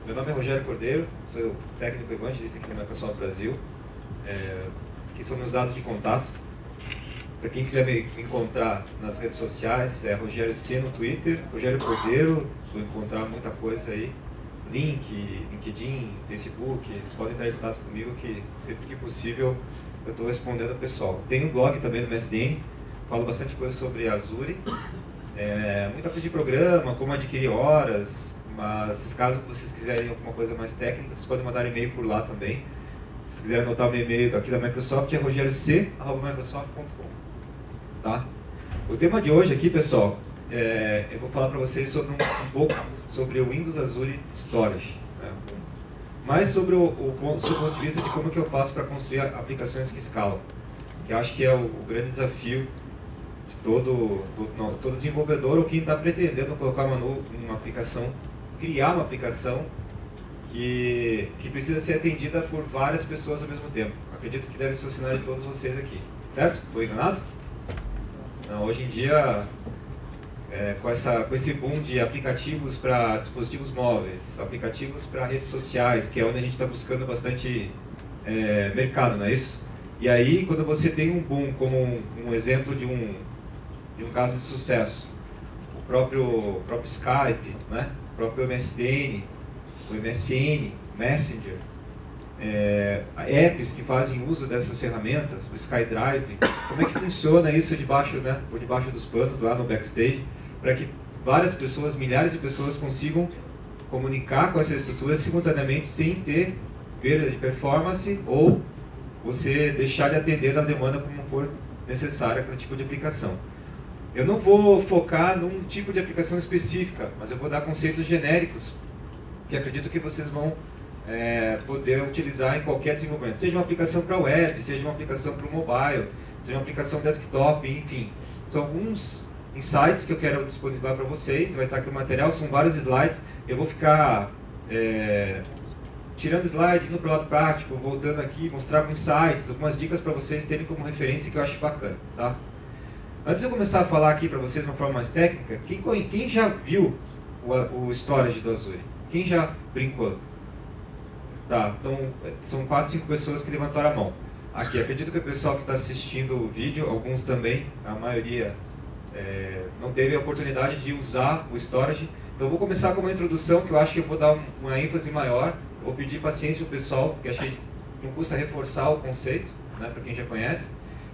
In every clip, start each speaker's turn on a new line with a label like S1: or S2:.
S1: Meu nome é Rogério Cordeiro, sou técnico evangelista aqui no Microsoft Brasil. Aqui são meus dados de contato. Para quem quiser me encontrar nas redes sociais, é Rogério C no Twitter, Rogério Cordeiro, vou encontrar muita coisa aí. Link, LinkedIn, Facebook, vocês podem entrar em contato comigo que sempre que possível eu estou respondendo ao pessoal. Tem um blog também no MSDN, falo bastante coisa sobre Azure, muita coisa de programa, como adquirir horas, mas caso vocês quiserem alguma coisa mais técnica, vocês podem mandar e-mail por lá também. Se quiserem anotar o meu e-mail aqui da Microsoft, é rogerioc@microsoft.com. Tá? O tema de hoje aqui, pessoal, eu vou falar para vocês sobre um pouco sobre o Windows Azure Storage, né? Mais sobre o ponto de vista de como que eu faço para construir aplicações que escalam, que eu acho que é o grande desafio de todo desenvolvedor ou quem está pretendendo colocar uma aplicação, criar uma aplicação que precisa ser atendida por várias pessoas ao mesmo tempo. Acredito que deve ser o cenário de todos vocês aqui, certo? Estou enganado? Não, hoje em dia, com esse boom de aplicativos para dispositivos móveis, aplicativos para redes sociais, que é onde a gente está buscando bastante mercado, não é isso? E aí, quando você tem um boom como um exemplo de um caso de sucesso, o próprio Skype, né? O próprio MSDN, o MSN, Messenger, apps que fazem uso dessas ferramentas, o SkyDrive, como é que funciona isso por debaixo dos panos, lá no backstage, para que várias pessoas, milhares de pessoas consigam comunicar com essa estrutura simultaneamente sem ter perda de performance ou você deixar de atender na demanda como for necessária para o tipo de aplicação. Eu não vou focar num tipo de aplicação específica, mas eu vou dar conceitos genéricos que acredito que vocês vão poder utilizar em qualquer desenvolvimento. Seja uma aplicação para web, seja uma aplicação para o mobile, seja uma aplicação desktop, enfim. São alguns insights que eu quero disponibilizar para vocês. Vai estar aqui o material, são vários slides. Eu vou ficar tirando slide, indo para o lado prático, voltando aqui, mostrar alguns insights, algumas dicas para vocês terem como referência que eu acho bacana. Tá? Antes de eu começar a falar aqui para vocês de uma forma mais técnica, quem já viu o storage do Azure? Quem já brincou? Tá, então são 4, 5 pessoas que levantaram a mão. Aqui, acredito que o pessoal que está assistindo o vídeo, alguns também, a maioria não teve a oportunidade de usar o storage. Então eu vou começar com uma introdução que eu acho que eu vou dar uma ênfase maior. Vou pedir paciência ao pessoal, porque achei que não custa reforçar o conceito, né, para quem já conhece.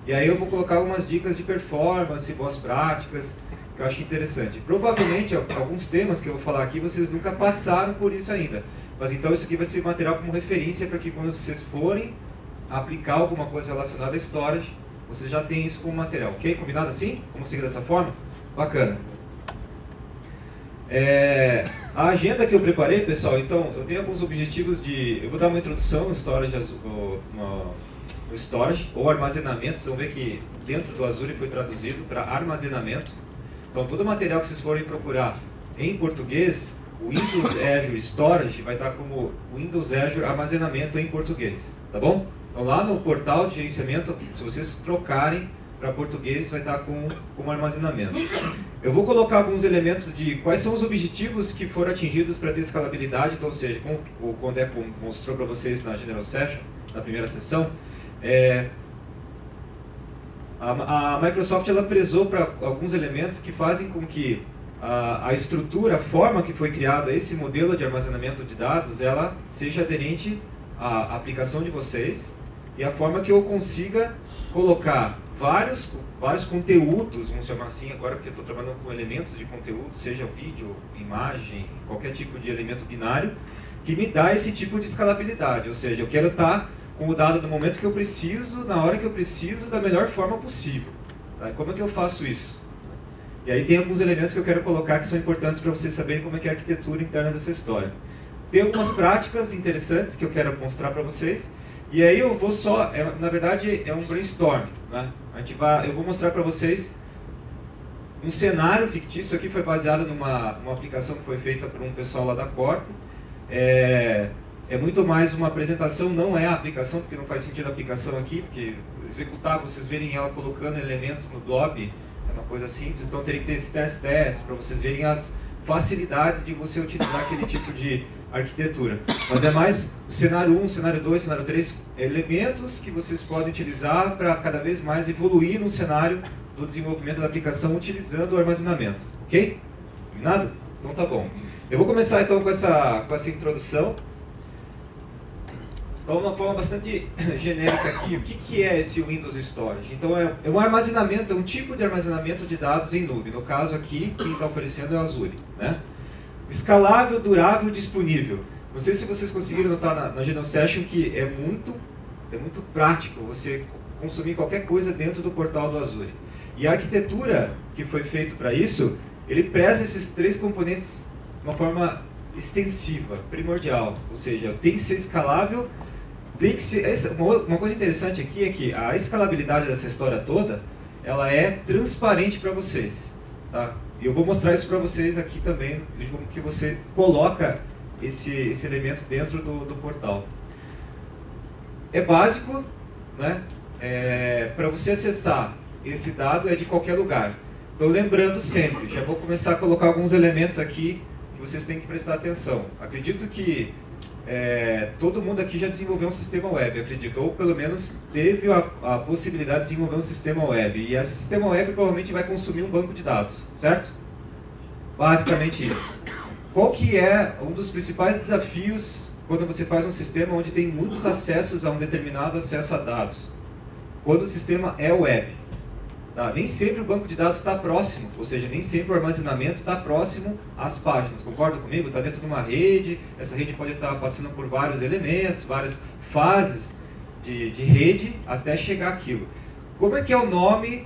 S1: E aí eu vou colocar algumas dicas de performance, boas práticas, que eu acho interessante. Provavelmente, alguns temas que eu vou falar aqui, vocês nunca passaram por isso ainda. Mas então isso aqui vai ser material como referência para que quando vocês forem aplicar alguma coisa relacionada a storage, vocês já tenham isso como material. Ok? Combinado assim? Vamos seguir dessa forma? Bacana. A agenda que eu preparei, pessoal, então, eu tenho alguns objetivos eu vou dar uma introdução no storage, no storage ou armazenamento. Vocês vão ver que dentro do Azure foi traduzido para armazenamento. Então, todo o material que vocês forem procurar em português, o Windows Azure Storage vai estar como Windows Azure Armazenamento em português, tá bom? Então, lá no portal de gerenciamento, se vocês trocarem para português, vai estar como armazenamento. Eu vou colocar alguns elementos de quais são os objetivos que foram atingidos para ter escalabilidade, então, ou seja, como o Condeco mostrou para vocês na General Session, na primeira sessão, a Microsoft ela prezou para alguns elementos que fazem com que a estrutura, a forma que foi criado esse modelo de armazenamento de dados, ela seja aderente à aplicação de vocês e a forma que eu consiga colocar vários conteúdos, vamos chamar assim agora, porque eu estou trabalhando com elementos de conteúdo, seja vídeo, imagem, qualquer tipo de elemento binário, que me dá esse tipo de escalabilidade, ou seja, eu quero estar com o dado no momento que eu preciso, na hora que eu preciso, da melhor forma possível. Tá? Como é que eu faço isso? E aí tem alguns elementos que eu quero colocar que são importantes para vocês saberem como é que é a arquitetura interna dessa história. Tem algumas práticas interessantes que eu quero mostrar para vocês, e aí eu vou na verdade é um brainstorm, né? Eu vou mostrar para vocês um cenário fictício. Aqui foi baseado numa aplicação que foi feita por um pessoal lá da Corpo. É muito mais uma apresentação, não é a aplicação, porque não faz sentido a aplicação aqui, porque executar, vocês verem ela colocando elementos no blob, é uma coisa simples, então teria que ter esse teste para vocês verem as facilidades de você utilizar aquele tipo de arquitetura. Mas é mais o cenário 1, cenário 2, cenário 3, elementos que vocês podem utilizar para cada vez mais evoluir no cenário do desenvolvimento da aplicação utilizando o armazenamento. Ok? Combinado? Então tá bom. Eu vou começar então com essa introdução. Então, de uma forma bastante genérica aqui, o que é esse Windows Storage? Então, é um armazenamento, é um tipo de armazenamento de dados em nuvem. No caso aqui, quem está oferecendo é o Azure, né? Escalável, durável, disponível. Não sei se vocês conseguiram notar na GenoSession que é muito prático você consumir qualquer coisa dentro do portal do Azure. E a arquitetura que foi feita para isso, ele preza esses três componentes de uma forma extensiva, primordial. Ou seja, tem que ser escalável, tem que ser... Uma coisa interessante aqui é que a escalabilidade dessa história toda, ela é transparente para vocês. Tá? E eu vou mostrar isso para vocês aqui também, de como que você coloca esse elemento dentro do portal. É básico, né? Para você acessar esse dado é de qualquer lugar. Então, lembrando sempre, já vou começar a colocar alguns elementos aqui que vocês têm que prestar atenção. Acredito que todo mundo aqui já desenvolveu um sistema web, acredito, ou pelo menos teve a possibilidade de desenvolver um sistema web. E esse sistema web provavelmente vai consumir um banco de dados, certo? Basicamente isso. Qual que é um dos principais desafios quando você faz um sistema onde tem muitos acessos a um determinado acesso a dados? Quando o sistema é web. Tá? Nem sempre o banco de dados está próximo, ou seja, nem sempre o armazenamento está próximo às páginas. Concorda comigo? Está dentro de uma rede, essa rede pode estar passando por vários elementos, várias fases de rede até chegar àquilo. Como é que é o nome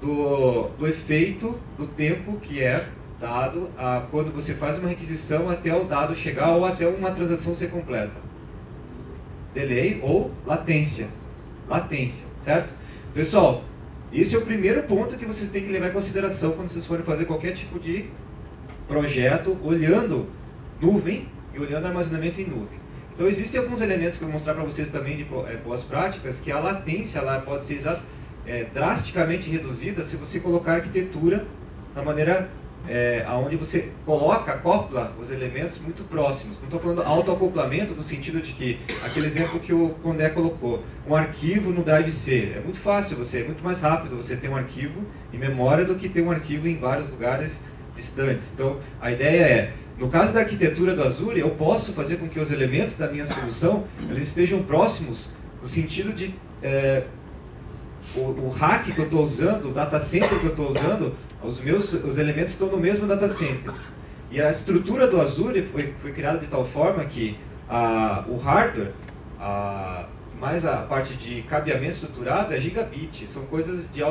S1: do efeito do tempo que é dado quando você faz uma requisição até o dado chegar ou até uma transação ser completa? Delay ou latência. Latência, certo? Pessoal, esse é o primeiro ponto que vocês têm que levar em consideração quando vocês forem fazer qualquer tipo de projeto, olhando nuvem e olhando armazenamento em nuvem. Então, existem alguns elementos que eu vou mostrar para vocês também de boas práticas, que a latência ela pode ser drasticamente reduzida se você colocar a arquitetura da maneira onde você acopla os elementos muito próximos. Não estou falando autoacoplamento no sentido de que, aquele exemplo que o Condé colocou, um arquivo no Drive C. É muito fácil, é muito mais rápido você ter um arquivo em memória do que ter um arquivo em vários lugares distantes. Então, a ideia é, no caso da arquitetura do Azure, eu posso fazer com que os elementos da minha solução eles estejam próximos no sentido de o rack que eu estou usando, o data center que eu estou usando, os elementos estão no mesmo data center. E a estrutura do Azure foi criada de tal forma que o hardware, mais a parte de cabeamento estruturado é gigabit. São coisas de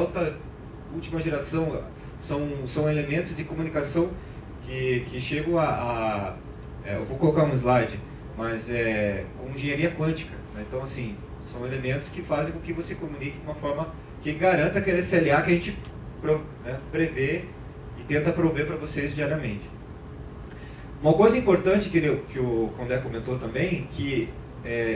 S1: última geração, são elementos de comunicação que chegam eu vou colocar um slide, mas com engenharia quântica. Né? Então, assim, são elementos que fazem com que você comunique de uma forma que garanta aquele SLA que a gente prevê e tenta prover para vocês diariamente. Uma coisa importante que o Condé comentou também, que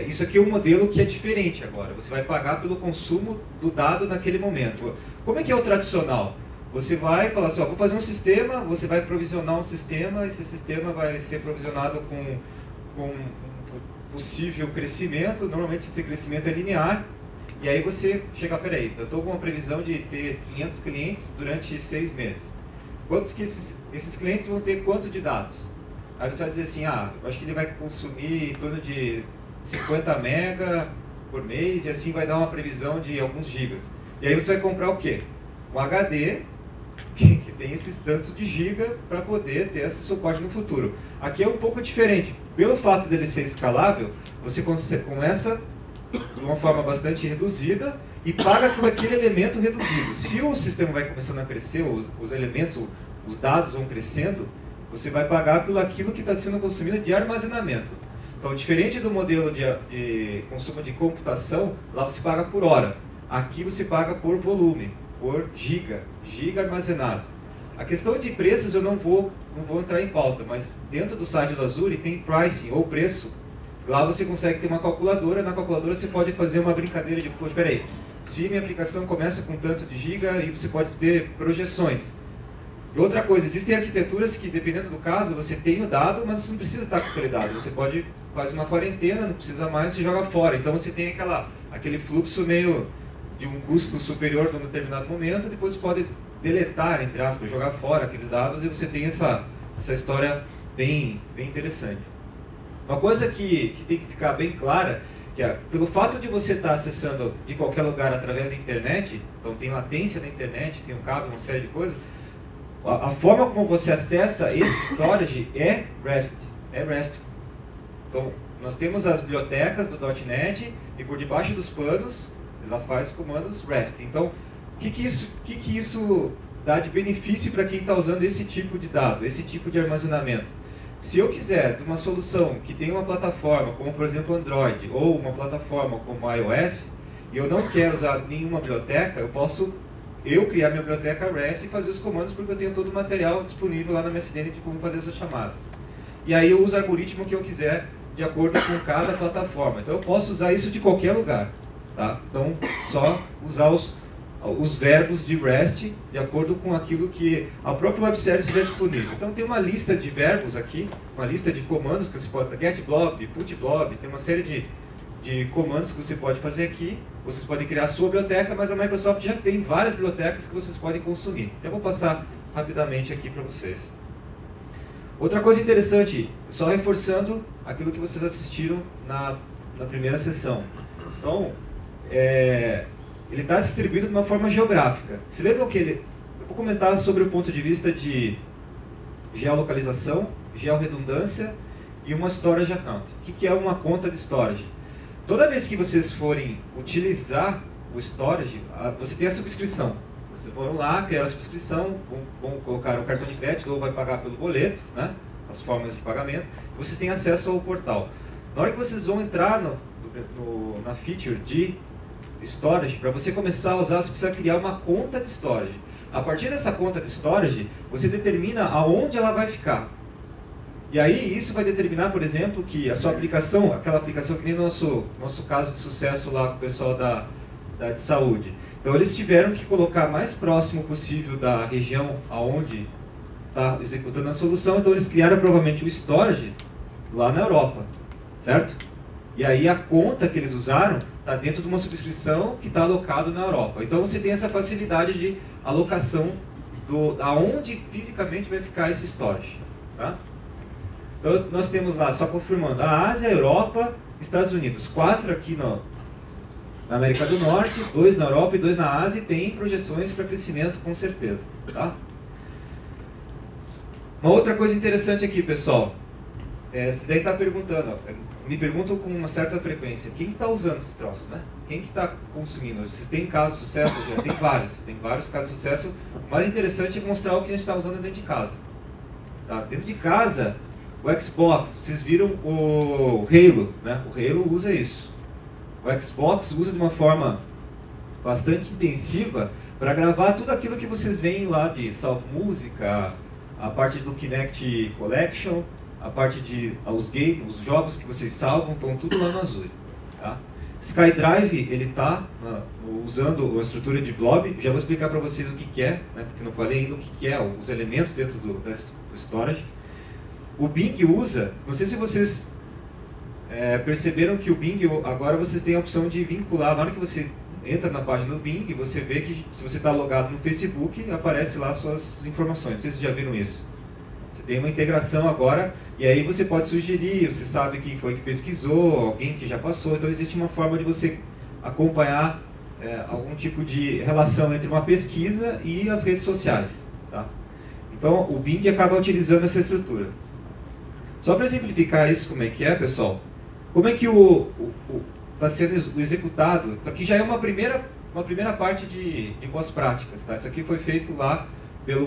S1: isso aqui é um modelo que é diferente agora. Você vai pagar pelo consumo do dado naquele momento. Como é que é o tradicional? Você vai falar assim, vou fazer um sistema, você vai provisionar um sistema, esse sistema vai ser provisionado com possível crescimento, normalmente esse crescimento é linear, e aí você chega, peraí, eu estou com uma previsão de ter 500 clientes durante 6 meses. Quantos que esses clientes vão ter quanto de dados? Aí você vai dizer assim, eu acho que ele vai consumir em torno de 50 mega por mês, e assim vai dar uma previsão de alguns gigas. E aí você vai comprar o quê? Um HD que tem esses tantos de giga para poder ter esse suporte no futuro. Aqui é um pouco diferente. Pelo fato dele ser escalável, você começa de uma forma bastante reduzida e paga por aquele elemento reduzido. Se o sistema vai começando a crescer, os elementos, os dados vão crescendo, você vai pagar pelo aquilo que está sendo consumido de armazenamento. Então, diferente do modelo de consumo de computação, lá você paga por hora. Aqui você paga por volume, por giga armazenado. A questão de preços eu não vou entrar em pauta, mas dentro do site do Azure tem pricing, ou preço. Lá você consegue ter uma calculadora, na calculadora você pode fazer uma brincadeira de, poxa, peraí, se minha aplicação começa com tanto de giga, e você pode ter projeções. E outra coisa, existem arquiteturas que, dependendo do caso, você tem o dado, mas você não precisa estar com aquele dado. Você pode fazer uma quarentena, não precisa mais, você joga fora. Então você tem aquele fluxo meio de um custo superior num determinado momento, depois você pode deletar, entre aspas, jogar fora aqueles dados e você tem essa história bem interessante. Uma coisa que tem que ficar bem clara, que é, pelo fato de você estar acessando de qualquer lugar através da internet, então tem latência na internet, tem um cabo, uma série de coisas, a forma como você acessa esse storage é REST. Então, nós temos as bibliotecas do .NET e por debaixo dos panos, ela faz comandos REST. Então, o que isso dá de benefício para quem está usando esse tipo de dado, esse tipo de armazenamento? Se eu quiser de uma solução que tem uma plataforma, como por exemplo Android, ou uma plataforma como iOS, e eu não quero usar nenhuma biblioteca, eu posso criar minha biblioteca REST e fazer os comandos, porque eu tenho todo o material disponível lá na minha CDN de como fazer essas chamadas. E aí eu uso o algoritmo que eu quiser, de acordo com cada plataforma. Então eu posso usar isso de qualquer lugar. Tá? Então, só usar os verbos de REST de acordo com aquilo que a própria web service estiver disponível. Então tem uma lista de verbos aqui, uma lista de comandos que você pode... get blob, put blob, tem uma série de comandos que você pode fazer aqui. Vocês podem criar a sua biblioteca, mas a Microsoft já tem várias bibliotecas que vocês podem consumir. Eu vou passar rapidamente aqui para vocês. Outra coisa interessante, só reforçando aquilo que vocês assistiram na primeira sessão. Então, ele está distribuído de uma forma geográfica. Se lembram que eu vou comentar sobre o ponto de vista de geolocalização, georredundância e uma storage account. O que é uma conta de storage? Toda vez que vocês forem utilizar o storage, você tem a subscrição. Vocês foram lá, criaram a subscrição, vão colocar o cartão de crédito ou vai pagar pelo boleto, né? As formas de pagamento, e vocês têm acesso ao portal. Na hora que vocês vão entrar na feature de storage, para você começar a usar, você precisa criar uma conta de storage. A partir dessa conta de storage, você determina aonde ela vai ficar. E aí isso vai determinar, por exemplo, que a sua aplicação, aquela aplicação que nem no nosso caso de sucesso lá com o pessoal de saúde. Então eles tiveram que colocar mais próximo possível da região aonde está executando a solução, então eles criaram provavelmente o storage lá na Europa, certo? E aí a conta que eles usaram está dentro de uma subscrição que está alocado na Europa. Então você tem essa facilidade de alocação aonde fisicamente vai ficar esse storage, tá? Então nós temos lá, só confirmando, a Ásia, a Europa, Estados Unidos, 4 aqui na América do Norte, 2 na Europa e 2 na Ásia, e tem projeções para crescimento com certeza, tá? Uma outra coisa interessante aqui, pessoal, você deve estar perguntando, me perguntam com uma certa frequência, quem está usando esse troço, né? Quem que está consumindo? Vocês têm casos de sucesso? Tem vários casos de sucesso. O mais interessante é mostrar o que a gente está usando dentro de casa. Tá? Dentro de casa, o Xbox, vocês viram o Halo, né? O Halo usa isso. O Xbox usa de uma forma bastante intensiva para gravar tudo aquilo que vocês veem lá de salvo música, a parte do Kinect Collection, a parte de os games, os jogos que vocês salvam, estão tudo lá no Azure. Tá? SkyDrive, ele está usando a estrutura de blob. Já vou explicar para vocês o que é, né? Porque não falei ainda o que é, os elementos dentro do storage. O Bing usa, não sei se vocês perceberam que o Bing, agora vocês têm a opção de vincular, na hora que você entra na página do Bing, você vê que se você está logado no Facebook, aparece lá suas informações. Não sei se vocês já viram isso. Você tem uma integração agora, e aí você pode sugerir, você sabe quem foi que pesquisou, alguém que já passou, então existe uma forma de você acompanhar algum tipo de relação entre uma pesquisa e as redes sociais. Tá? Então o Bing acaba utilizando essa estrutura. Só para simplificar isso, como é que é, pessoal? Como é que está sendo executado? Então, aqui já é uma primeira parte de boas práticas. Tá? Isso aqui foi feito lá pelo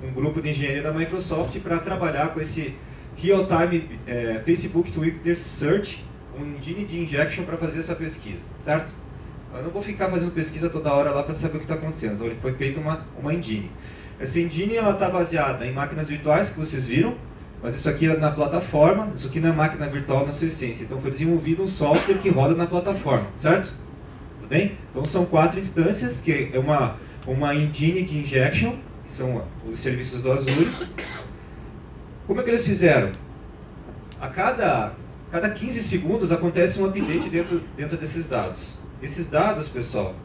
S1: um grupo de engenharia da Microsoft para trabalhar com esse real-time Facebook Twitter Search, um engine de injection para fazer essa pesquisa, certo? Eu não vou ficar fazendo pesquisa toda hora lá para saber o que está acontecendo. Então, foi feita uma engine. Essa engine está baseada em máquinas virtuais que vocês viram, mas isso aqui é na plataforma, isso aqui não é máquina virtual na sua essência. Então foi desenvolvido um software que roda na plataforma, certo? Tudo bem? Então são 4 instâncias, que é uma engine de injection, que são os serviços do Azure. Como é que eles fizeram? A cada 15 segundos acontece um update dentro desses dados. Esses dados, pessoal,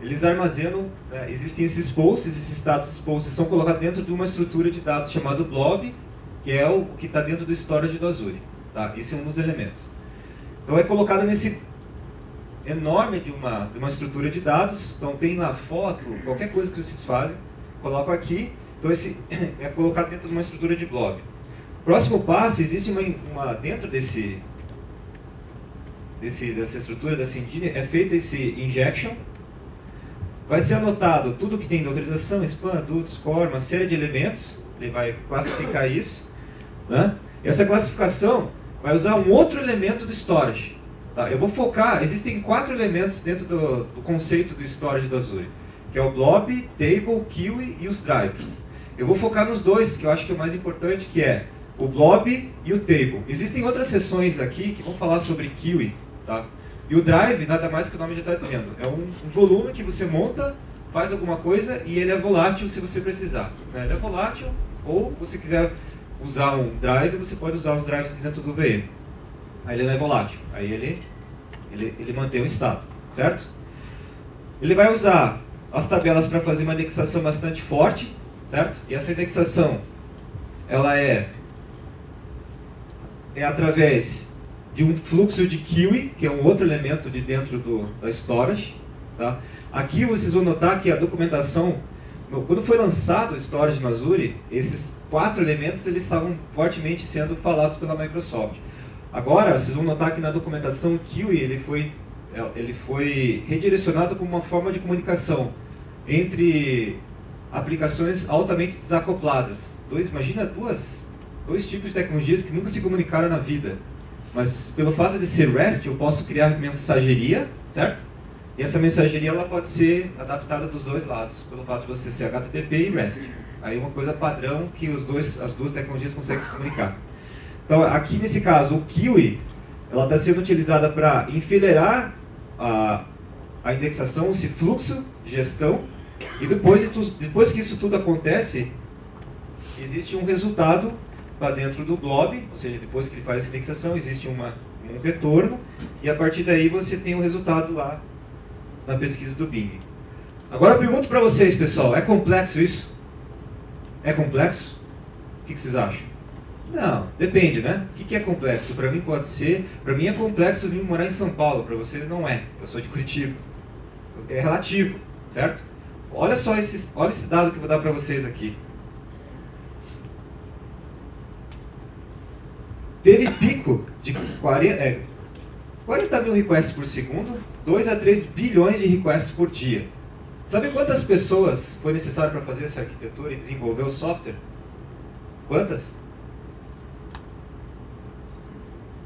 S1: eles armazenam, né, existem esses posts, esses status posts são colocados dentro de uma estrutura de dados chamado blob, que é o que está dentro do storage do Azure. Tá? Esse é um dos elementos. Então é colocado nesse enorme de uma estrutura de dados. Então tem lá foto, qualquer coisa que vocês fazem, colocam aqui. Então esse é colocado dentro de uma estrutura de blob. Próximo passo, existe dentro dessa estrutura, dessa engine, é feito esse injection. Vai ser anotado tudo que tem de autorização, spam, adult, score, uma série de elementos. Ele vai classificar isso. Né? Essa classificação vai usar um outro elemento do storage. Tá? Eu vou focar, existem 4 elementos dentro do conceito do storage do Azure, que é o blob, table, queue e os drivers. Eu vou focar nos dois, que eu acho que é o mais importante, que é o blob e o table. Existem outras sessões aqui que vão falar sobre queue. Tá? E o drive, nada mais que o nome já está dizendo, é um volume que você monta, faz alguma coisa e ele é volátil se você precisar. Né? Ele é volátil, ou você quiser usar um drive, você pode usar os drives dentro do VM. Aí ele não é volátil, aí ele mantém o estado, certo? Ele vai usar as tabelas para fazer uma indexação bastante forte, certo? E essa indexação, ela é através de um fluxo de queue, que é um outro elemento de dentro da storage. Tá? Aqui vocês vão notar que a documentação, quando foi lançado o storage no Azure, esses 4 elementos eles estavam fortemente sendo falados pela Microsoft. Agora, vocês vão notar que na documentação o queue ele foi redirecionado como uma forma de comunicação entre aplicações altamente desacopladas. Imagina dois tipos de tecnologias que nunca se comunicaram na vida. Mas pelo fato de ser REST, eu posso criar mensageria, certo? E essa mensageria ela pode ser adaptada dos dois lados, pelo fato de você ser HTTP e REST. Aí uma coisa padrão que as duas tecnologias conseguem se comunicar. Então aqui nesse caso, o queue, ela está sendo utilizada para enfileirar a indexação, esse fluxo de gestão, e depois que isso tudo acontece, existe um resultado para dentro do blob, ou seja, depois que ele faz essa indexação, existe um retorno, e a partir daí você tem o resultado lá na pesquisa do Bing. Agora eu pergunto para vocês, pessoal, é complexo isso? É complexo? O que vocês acham? Não, depende, né? O que é complexo? Para mim pode ser, para mim é complexo vir morar em São Paulo, para vocês não é. Eu sou de Curitiba. É relativo, certo? Olha só olha esse dado que eu vou dar para vocês aqui. Teve pico de 40 mil requests por segundo, 2 a 3 bilhões de requests por dia. Sabe quantas pessoas foi necessário para fazer essa arquitetura e desenvolver o software? Quantas?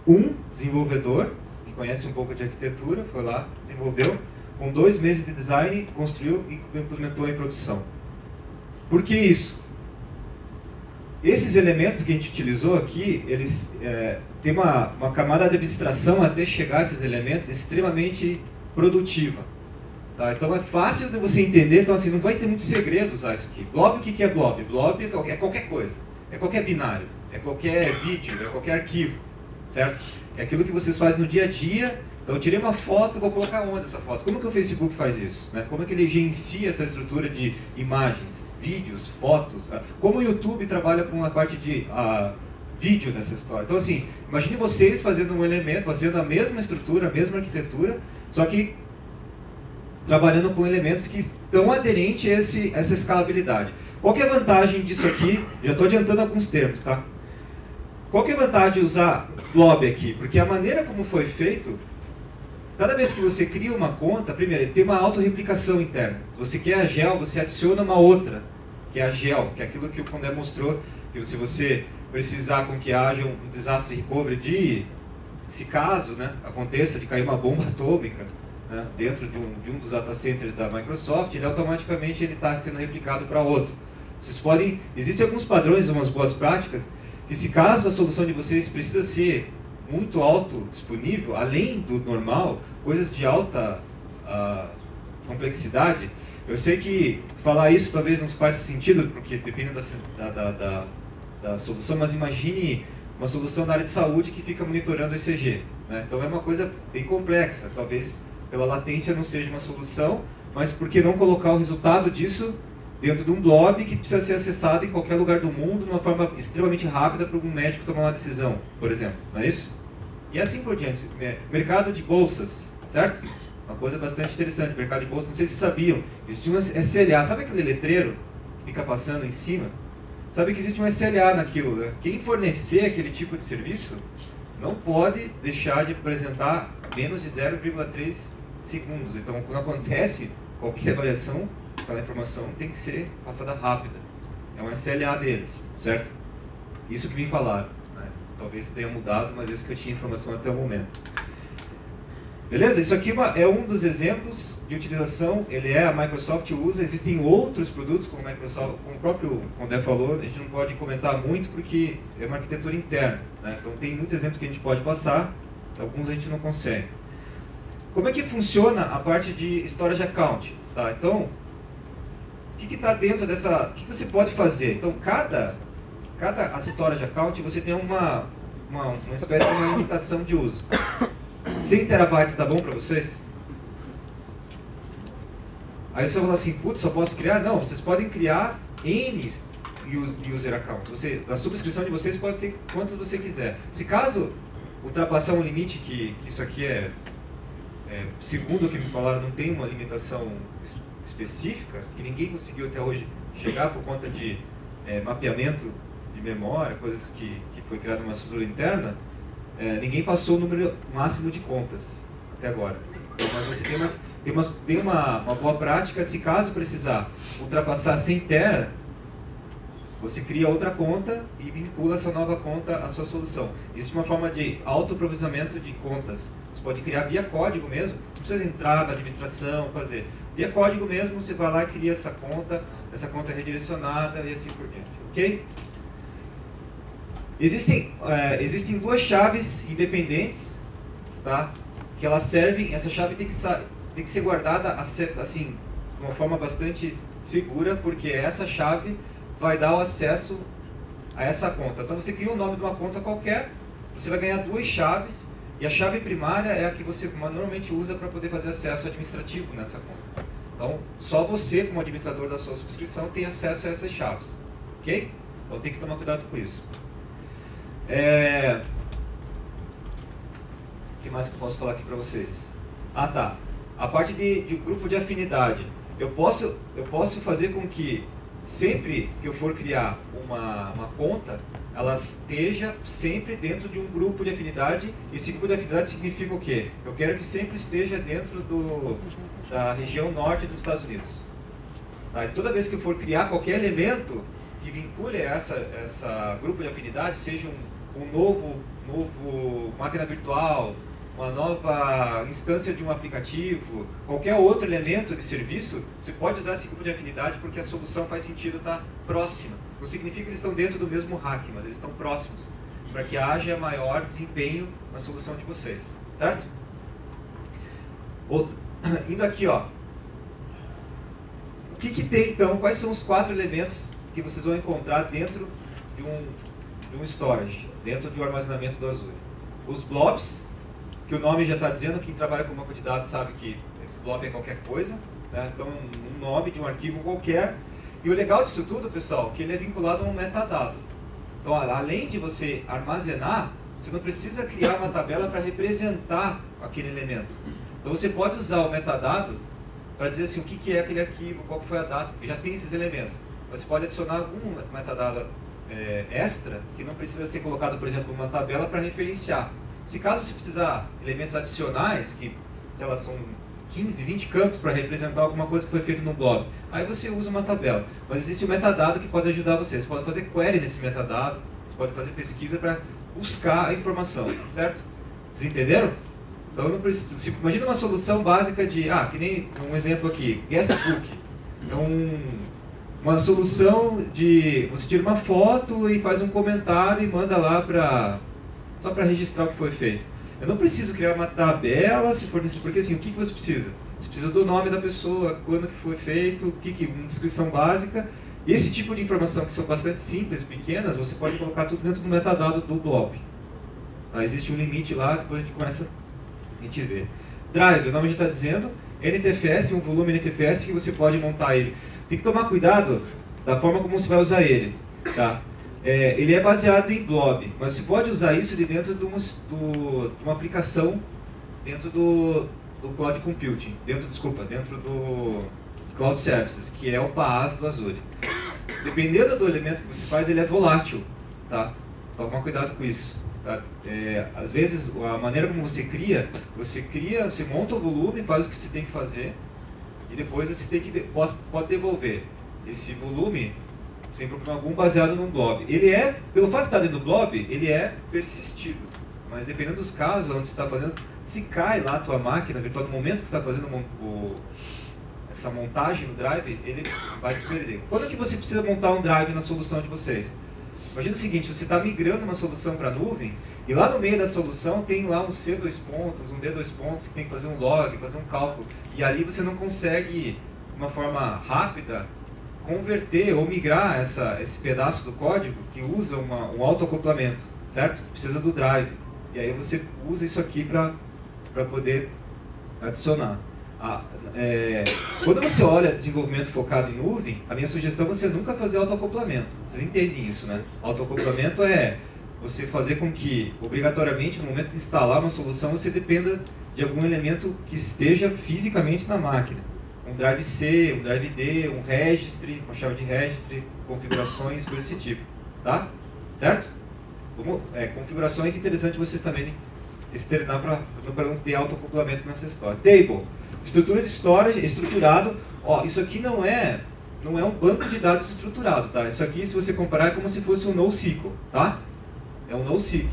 S1: Um desenvolvedor, que conhece um pouco de arquitetura, foi lá, desenvolveu, com 2 meses de design, construiu e implementou em produção. Por que isso? Esses elementos que a gente utilizou aqui, eles têm uma camada de abstração até chegar a esses elementos extremamente produtiva. Tá? Então é fácil de você entender, então assim, não vai ter muito segredo usar isso aqui. Blob, o que é blob? Blob é qualquer coisa, é qualquer binário, é qualquer vídeo, é qualquer arquivo, certo? É aquilo que vocês fazem no dia a dia. Então eu tirei uma foto, vou colocar onde essa foto? Como que o Facebook faz isso? Né? Como é que ele gerencia essa estrutura de imagens? Vídeos, fotos, como o YouTube trabalha com a parte de vídeo nessa história. Então assim, imagine vocês fazendo um elemento, fazendo a mesma estrutura, a mesma arquitetura, só que trabalhando com elementos que estão aderentes a essa escalabilidade. Qual que é a vantagem disso aqui? Já estou adiantando alguns termos, tá? Qual que é a vantagem de usar blob aqui? Porque a maneira como foi feito, cada vez que você cria uma conta, primeiro, ele tem uma autorreplicação interna. Se você quer a gel, você adiciona uma outra, que é a gel, que é aquilo que o Condé mostrou, que se você precisar com que haja um desastre recovery se caso, né, aconteça de cair uma bomba atômica, né, dentro de um dos data centers da Microsoft, ele automaticamente está sendo replicado para outro. Vocês podem, existem alguns padrões, umas boas práticas, que se caso a solução de vocês precisa ser muito alto disponível, além do normal, coisas de alta complexidade, Eu sei que falar isso talvez não faça sentido, porque depende da solução, mas imagine uma solução na área de saúde que fica monitorando o ECG, né? Então é uma coisa bem complexa, talvez pela latência não seja uma solução, mas por que não colocar o resultado disso dentro de um blob que precisa ser acessado em qualquer lugar do mundo de uma forma extremamente rápida para um médico tomar uma decisão, por exemplo, não é isso? E assim por diante. Mercado de bolsas, certo? Uma coisa bastante interessante, mercado de bolsas, não sei se vocês sabiam, existe um SLA, sabe aquele letreiro que fica passando em cima? Sabe que existe um SLA naquilo, né? Quem fornecer aquele tipo de serviço não pode deixar de apresentar menos de 0,3 segundos. Então, quando acontece qualquer variação, aquela informação tem que ser passada rápida. É um SLA deles, certo? Isso que me falaram, né? Talvez tenha mudado, mas isso que eu tinha informação até o momento. Beleza? Isso aqui é um dos exemplos de utilização, a Microsoft usa, existem outros produtos como Microsoft, como o próprio Condé falou, a gente não pode comentar muito porque é uma arquitetura interna, né? Então tem muito exemplo que a gente pode passar, alguns a gente não consegue. Como é que funciona a parte de storage account? Tá? Então, o que está dentro dessa... O que você pode fazer? Então, cada storage account você tem uma espécie de uma limitação de uso. 100 terabytes está bom para vocês? Aí você fala assim, putz, só posso criar? Não, vocês podem criar N user accounts. Na subscrição de vocês pode ter quantos você quiser. Se caso ultrapassar um limite, que isso aqui segundo o que me falaram, não tem uma limitação específica, que ninguém conseguiu até hoje chegar por conta de mapeamento de memória, coisas que foi criada uma estrutura interna, ninguém passou o número máximo de contas até agora. Mas você tem uma boa prática, se caso precisar ultrapassar 100 tera, você cria outra conta e vincula essa nova conta à sua solução. Existe uma forma de autoprovisionamento de contas. Você pode criar via código mesmo, não precisa entrar na administração, fazer. Via código mesmo, você vai lá e cria essa conta é redirecionada e assim por diante, ok? Existem duas chaves independentes, tá? Que elas servem, essa chave tem que ser guardada assim, de uma forma bastante segura, porque essa chave vai dar o acesso a essa conta. Então você cria o nome de uma conta qualquer, você vai ganhar duas chaves, e a chave primária é a que você normalmente usa para poder fazer acesso administrativo nessa conta. Então, só você, como administrador da sua subscrição, tem acesso a essas chaves, ok? Então tem que tomar cuidado com isso. O que mais que eu posso falar aqui para vocês? Ah, tá. A parte de grupo de afinidade. Eu posso fazer com que sempre que eu for criar uma conta, ela esteja sempre dentro de um grupo de afinidade. E esse grupo de afinidade significa o quê? Eu quero que sempre esteja dentro da região norte dos Estados Unidos. Tá? E toda vez que eu for criar qualquer elemento que vincule essa grupo de afinidade, seja um novo máquina virtual, uma nova instância de um aplicativo, qualquer outro elemento de serviço, você pode usar esse grupo de afinidade porque a solução faz sentido estar próxima. Não significa que eles estão dentro do mesmo rack, mas eles estão próximos, para que haja maior desempenho na solução de vocês, certo? Indo aqui, ó. O que tem então? Quais são os 4 elementos que vocês vão encontrar dentro de um storage, dentro do armazenamento do Azure? Os blobs, que o nome já está dizendo, quem trabalha com banco de dados sabe que blob é qualquer coisa, né? Então um nome de um arquivo qualquer. E o legal disso tudo, pessoal, é que ele é vinculado a um metadado. Então, além de você armazenar, você não precisa criar uma tabela para representar aquele elemento. Então você pode usar o metadado para dizer assim, o que é aquele arquivo, qual foi a data, porque já tem esses elementos. Você pode adicionar algum metadado extra que não precisa ser colocado, por exemplo, numa tabela para referenciar. Se caso você precisar de elementos adicionais, que sei lá, são 15, 20 campos para representar alguma coisa que foi feita no blob, aí você usa uma tabela. Mas existe o metadado que pode ajudar você. Você pode fazer query nesse metadado, você pode fazer pesquisa para buscar a informação, certo? Vocês entenderam? Então, não preciso, imagina uma solução básica de, que nem um exemplo aqui, guestbook. Então, uma solução de, você tira uma foto e faz um comentário e manda lá só para registrar o que foi feito. Eu não preciso criar uma tabela, se for necessário, porque assim, o que você precisa? Você precisa do nome da pessoa, quando que foi feito, uma descrição básica. Esse tipo de informação que são bastante simples, pequenas, você pode colocar tudo dentro do metadado do blob. Existe um limite lá, depois a gente ver. Drive, o nome já está dizendo, NTFS, um volume NTFS que você pode montar ele. Tem que tomar cuidado da forma como você vai usar ele. Tá? Ele é baseado em blob, mas você pode usar isso de dentro de uma aplicação dentro do Cloud Computing, dentro do Cloud Services, que é o PaaS do Azure. Dependendo do elemento que você faz, ele é volátil, tá? Toma cuidado com isso. Tá? Às vezes, a maneira como você monta o volume, faz o que você tem que fazer, e depois você pode devolver esse volume, sem problema algum, baseado num blob. Pelo fato de estar dentro do blob, ele é persistido. Mas dependendo dos casos onde você está fazendo, se cai lá a tua máquina virtual no momento que você está fazendo essa montagem no drive, ele vai se perder. Quando que você precisa montar um drive na solução de vocês? Imagina o seguinte, você está migrando uma solução para a nuvem, e lá no meio da solução tem lá um C dois pontos, um D dois pontos, que tem que fazer um log, fazer um cálculo, e ali você não consegue, de uma forma rápida, converter ou migrar esse pedaço do código que usa um autoacoplamento, certo? Precisa do drive. E aí você usa isso aqui para poder adicionar. Quando você olha desenvolvimento focado em nuvem, a minha sugestão é você nunca fazer autoacoplamento. Vocês entendem isso, né? Autoacoplamento é você fazer com que, obrigatoriamente, no momento de instalar uma solução, você dependa de algum elemento que esteja fisicamente na máquina. Um drive C, um drive D, um registry, uma chave de registry, configurações, coisas desse tipo. Tá? Certo? Configurações, interessante vocês também externar para não ter autoacoplamento nessa história. Table. Estrutura de storage estruturado. Isso aqui não é um banco de dados estruturado, tá? Isso aqui, se você comparar, é como se fosse um NoSQL, tá? É um NoSQL.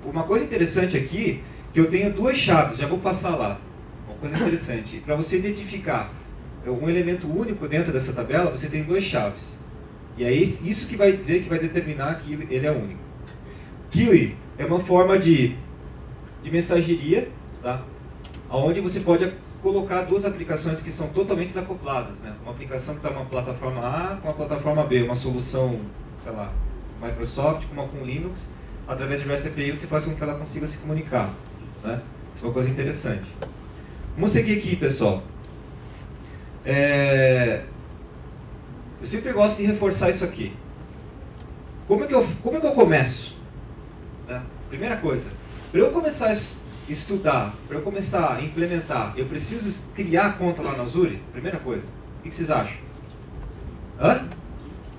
S1: Uma coisa interessante aqui, que eu tenho duas chaves, já vou passar lá. Uma coisa interessante, para você identificar um elemento único dentro dessa tabela, você tem duas chaves. E é isso que vai dizer, que vai determinar que ele é único. Queue é uma forma de mensageria, tá? Onde você pode colocar duas aplicações que são totalmente desacopladas, né? Uma aplicação que está numa plataforma A com a plataforma B, uma solução, sei lá, Microsoft com Linux, através de REST API você faz com que ela consiga se comunicar, né? Isso é uma coisa interessante. Vamos seguir aqui, pessoal. Eu sempre gosto de reforçar isso aqui. Como é que eu começo? Né? Primeira coisa, para eu começar a estudar, para eu começar a implementar, eu preciso criar a conta lá na Azure? Primeira coisa. O que vocês acham?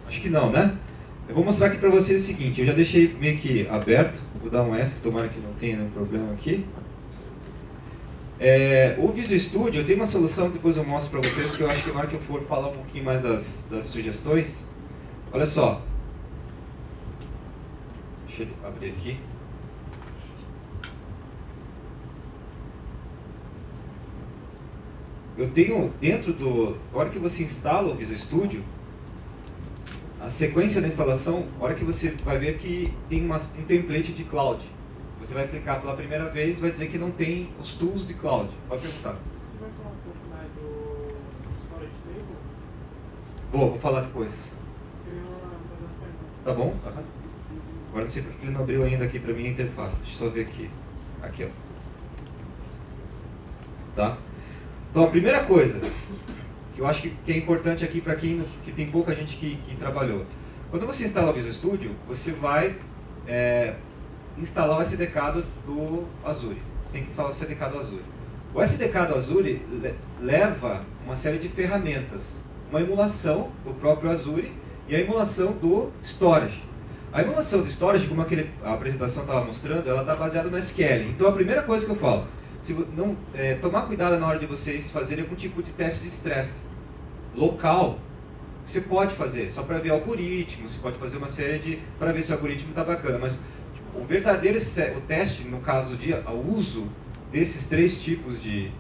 S1: Acho que não, né? Eu vou mostrar aqui para vocês o seguinte, eu já deixei meio que aberto, vou dar um S, que tomara que não tenha nenhum problema aqui. O Visual Studio, eu tenho uma solução que depois eu mostro para vocês, que eu acho que na hora que eu for falar um pouquinho mais das sugestões, olha só. Deixa eu abrir aqui. Eu tenho dentro na hora que você instala o Visual Studio, a sequência da instalação, na hora que você vai ver que tem um template de cloud. Você vai clicar pela primeira vez e vai dizer que não tem os tools de cloud. Pode perguntar.
S2: Você vai falar um pouco mais do Storage Table?
S1: Vou falar depois.
S2: Eu queria fazer uma pergunta.
S1: Tá bom? Agora não sei porque ele não abriu ainda aqui para mim a interface. Deixa eu só ver aqui. Aqui, ó. Tá? Então, a primeira coisa que eu acho que é importante aqui para quem que tem pouca gente que trabalhou. Quando você instala o Visual Studio, você vai instalar o SDK do Azure. Você tem que instalar o SDK do Azure. O SDK do Azure leva uma série de ferramentas. Uma emulação do próprio Azure e a emulação do Storage. A emulação do Storage, como a apresentação estava mostrando, ela está baseada no SQL. Então, a primeira coisa que eu falo, tomar cuidado na hora de vocês fazerem algum tipo de teste de estresse local, você pode fazer, só para ver algoritmo, você pode fazer uma série para ver se o algoritmo está bacana, mas o verdadeiro o teste, no caso de o uso desses três tipos de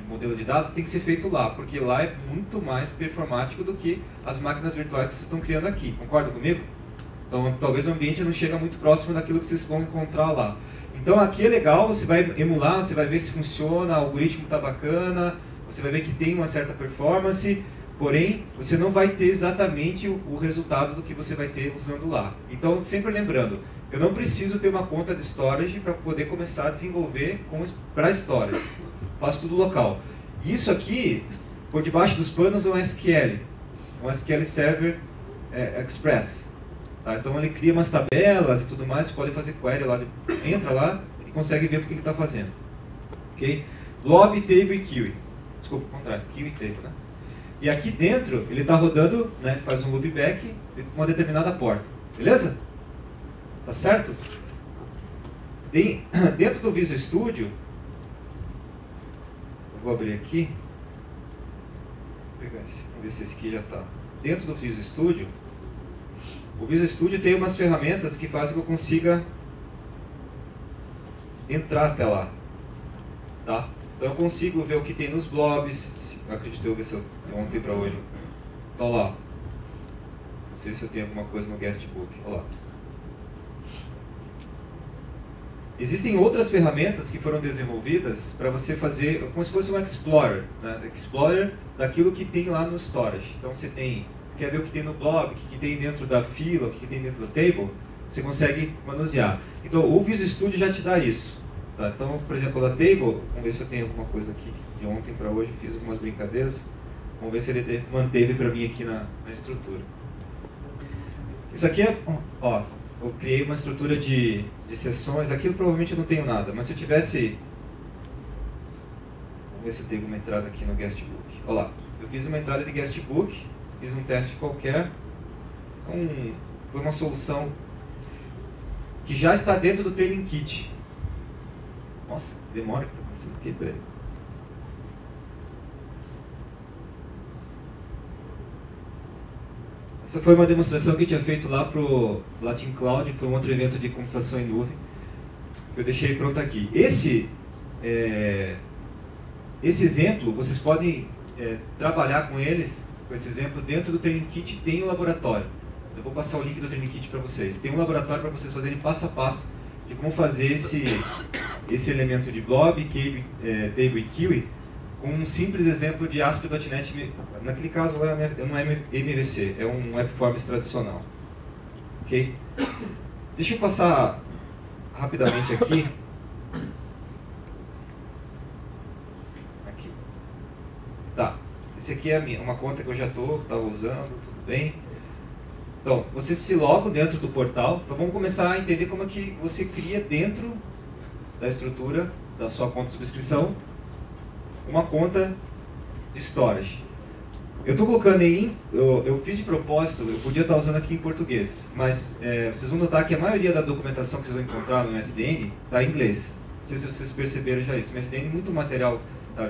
S1: modelo de dados, tem que ser feito lá, porque lá é muito mais performático do que as máquinas virtuais que vocês estão criando aqui. Concorda comigo? Então, talvez o ambiente não chega muito próximo daquilo que vocês vão encontrar lá. Então, aqui é legal, você vai emular, você vai ver se funciona, o algoritmo está bacana, você vai ver que tem uma certa performance, porém, você não vai ter exatamente o resultado do que você vai ter usando lá. Então, sempre lembrando, eu não preciso ter uma conta de storage para poder começar a desenvolver para storage. Faço tudo local. Isso aqui, por debaixo dos panos, é um SQL Server Express. Tá? Então ele cria umas tabelas e tudo mais, você pode fazer query lá, entra lá e consegue ver o que ele está fazendo. Okay? Blob, Table e Queue. Desculpa, o contrário, Queue e Table. Né? E aqui dentro, ele está rodando, né, faz um loopback com uma determinada porta. Beleza? Tá certo? Dentro do Visual Studio, eu vou abrir aqui. Vou pegar esse, vamos ver se esse aqui já está. Dentro do Visual Studio, o Visual Studio tem umas ferramentas que fazem que eu consiga entrar até lá. Tá? Então eu consigo ver o que tem nos blobs. Acredito eu ver se eu ontem para hoje. Então lá. Não sei se eu tenho alguma coisa no guestbook. Olha lá. Existem outras ferramentas que foram desenvolvidas para você fazer como se fosse um Explorer, né? Explorer daquilo que tem lá no storage. Então você quer ver o que tem no blob, o que tem dentro da fila, o que tem dentro do table, você consegue manusear. Então o Visual Studio já te dá isso. Tá? Então, por exemplo, da table, vamos ver se eu tenho alguma coisa aqui. De ontem para hoje fiz algumas brincadeiras. Vamos ver se ele manteve para mim aqui na estrutura. Isso aqui é, ó, eu criei uma estrutura de sessões. Aquilo provavelmente eu não tenho nada, mas se eu tivesse... Vamos ver se eu tenho alguma entrada aqui no guestbook. Olha lá, eu fiz uma entrada de guestbook, fiz um teste qualquer. Foi uma solução que já está dentro do Training Kit. Nossa, demora que está acontecendo aqui, peraí. Essa foi uma demonstração que eu tinha feito lá para o Latin Cloud, foi um outro evento de computação em nuvem, que eu deixei pronto aqui. Esse exemplo, vocês podem trabalhar com esse exemplo dentro do Training Kit, tem um laboratório. Eu vou passar o link do Training Kit para vocês. Tem um laboratório para vocês fazerem passo a passo de como fazer esse elemento de blob, table e queue, com um simples exemplo de ASP.NET, naquele caso lá não é MVC, é um Webforms tradicional. Ok? Deixa eu passar rapidamente aqui. Tá, esse aqui é uma conta que eu já estava usando, tudo bem. Então, você se loga dentro do portal. Então vamos começar a entender como é que você cria dentro da estrutura da sua conta de subscrição uma conta de storage. Eu estou colocando eu fiz de propósito, eu podia estar usando aqui em português, mas vocês vão notar que a maioria da documentação que vocês vão encontrar no SDN está em inglês. Não sei se vocês perceberam já isso. No SDN muito material está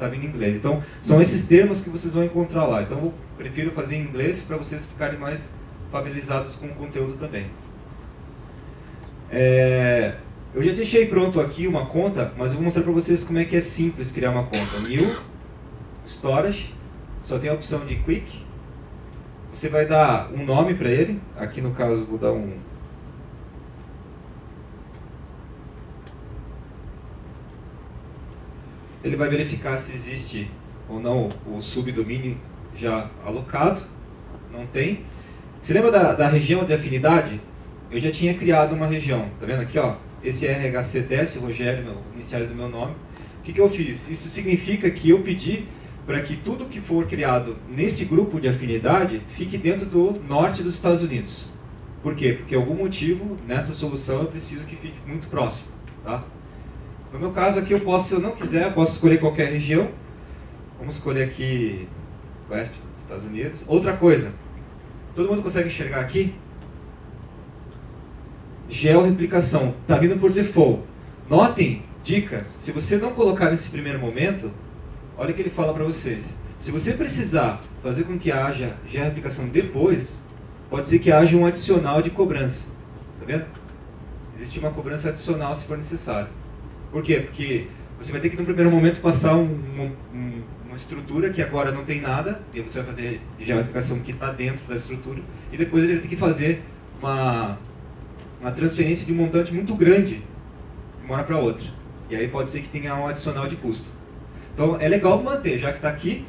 S1: vindo em inglês. Então são esses termos que vocês vão encontrar lá. Então eu prefiro fazer em inglês para vocês ficarem mais familiarizados com o conteúdo também. Eu já deixei pronto aqui uma conta, mas eu vou mostrar para vocês como é que é simples criar uma conta. New, Storage, só tem a opção de Quick. Você vai dar um nome para ele. Aqui no caso vou dar um... Ele vai verificar se existe ou não o subdomínio já alocado. Não tem. Você lembra da região de afinidade? Eu já tinha criado uma região, tá vendo aqui, ó? Esse RHCTS, Rogério, iniciais do meu nome. O que eu fiz? Isso significa que eu pedi para que tudo que for criado nesse grupo de afinidade fique dentro do norte dos Estados Unidos. Por quê? Porque algum motivo, nessa solução, eu preciso que fique muito próximo, tá? No meu caso aqui, eu posso, se eu não quiser, eu posso escolher qualquer região. Vamos escolher aqui, oeste dos Estados Unidos. Outra coisa. Todo mundo consegue enxergar aqui? Georreplicação. Está vindo por default. Notem, dica, se você não colocar nesse primeiro momento, olha o que ele fala para vocês. Se você precisar fazer com que haja georreplicação depois, pode ser que haja um adicional de cobrança. Tá vendo? Existe uma cobrança adicional se for necessário. Por quê? Porque você vai ter que no primeiro momento passar uma estrutura que agora não tem nada, e você vai fazer a georreplicação que está dentro da estrutura, e depois ele vai ter que fazer uma transferência de um montante muito grande de uma hora para outra. E aí pode ser que tenha um adicional de custo. Então é legal manter, já que está aqui,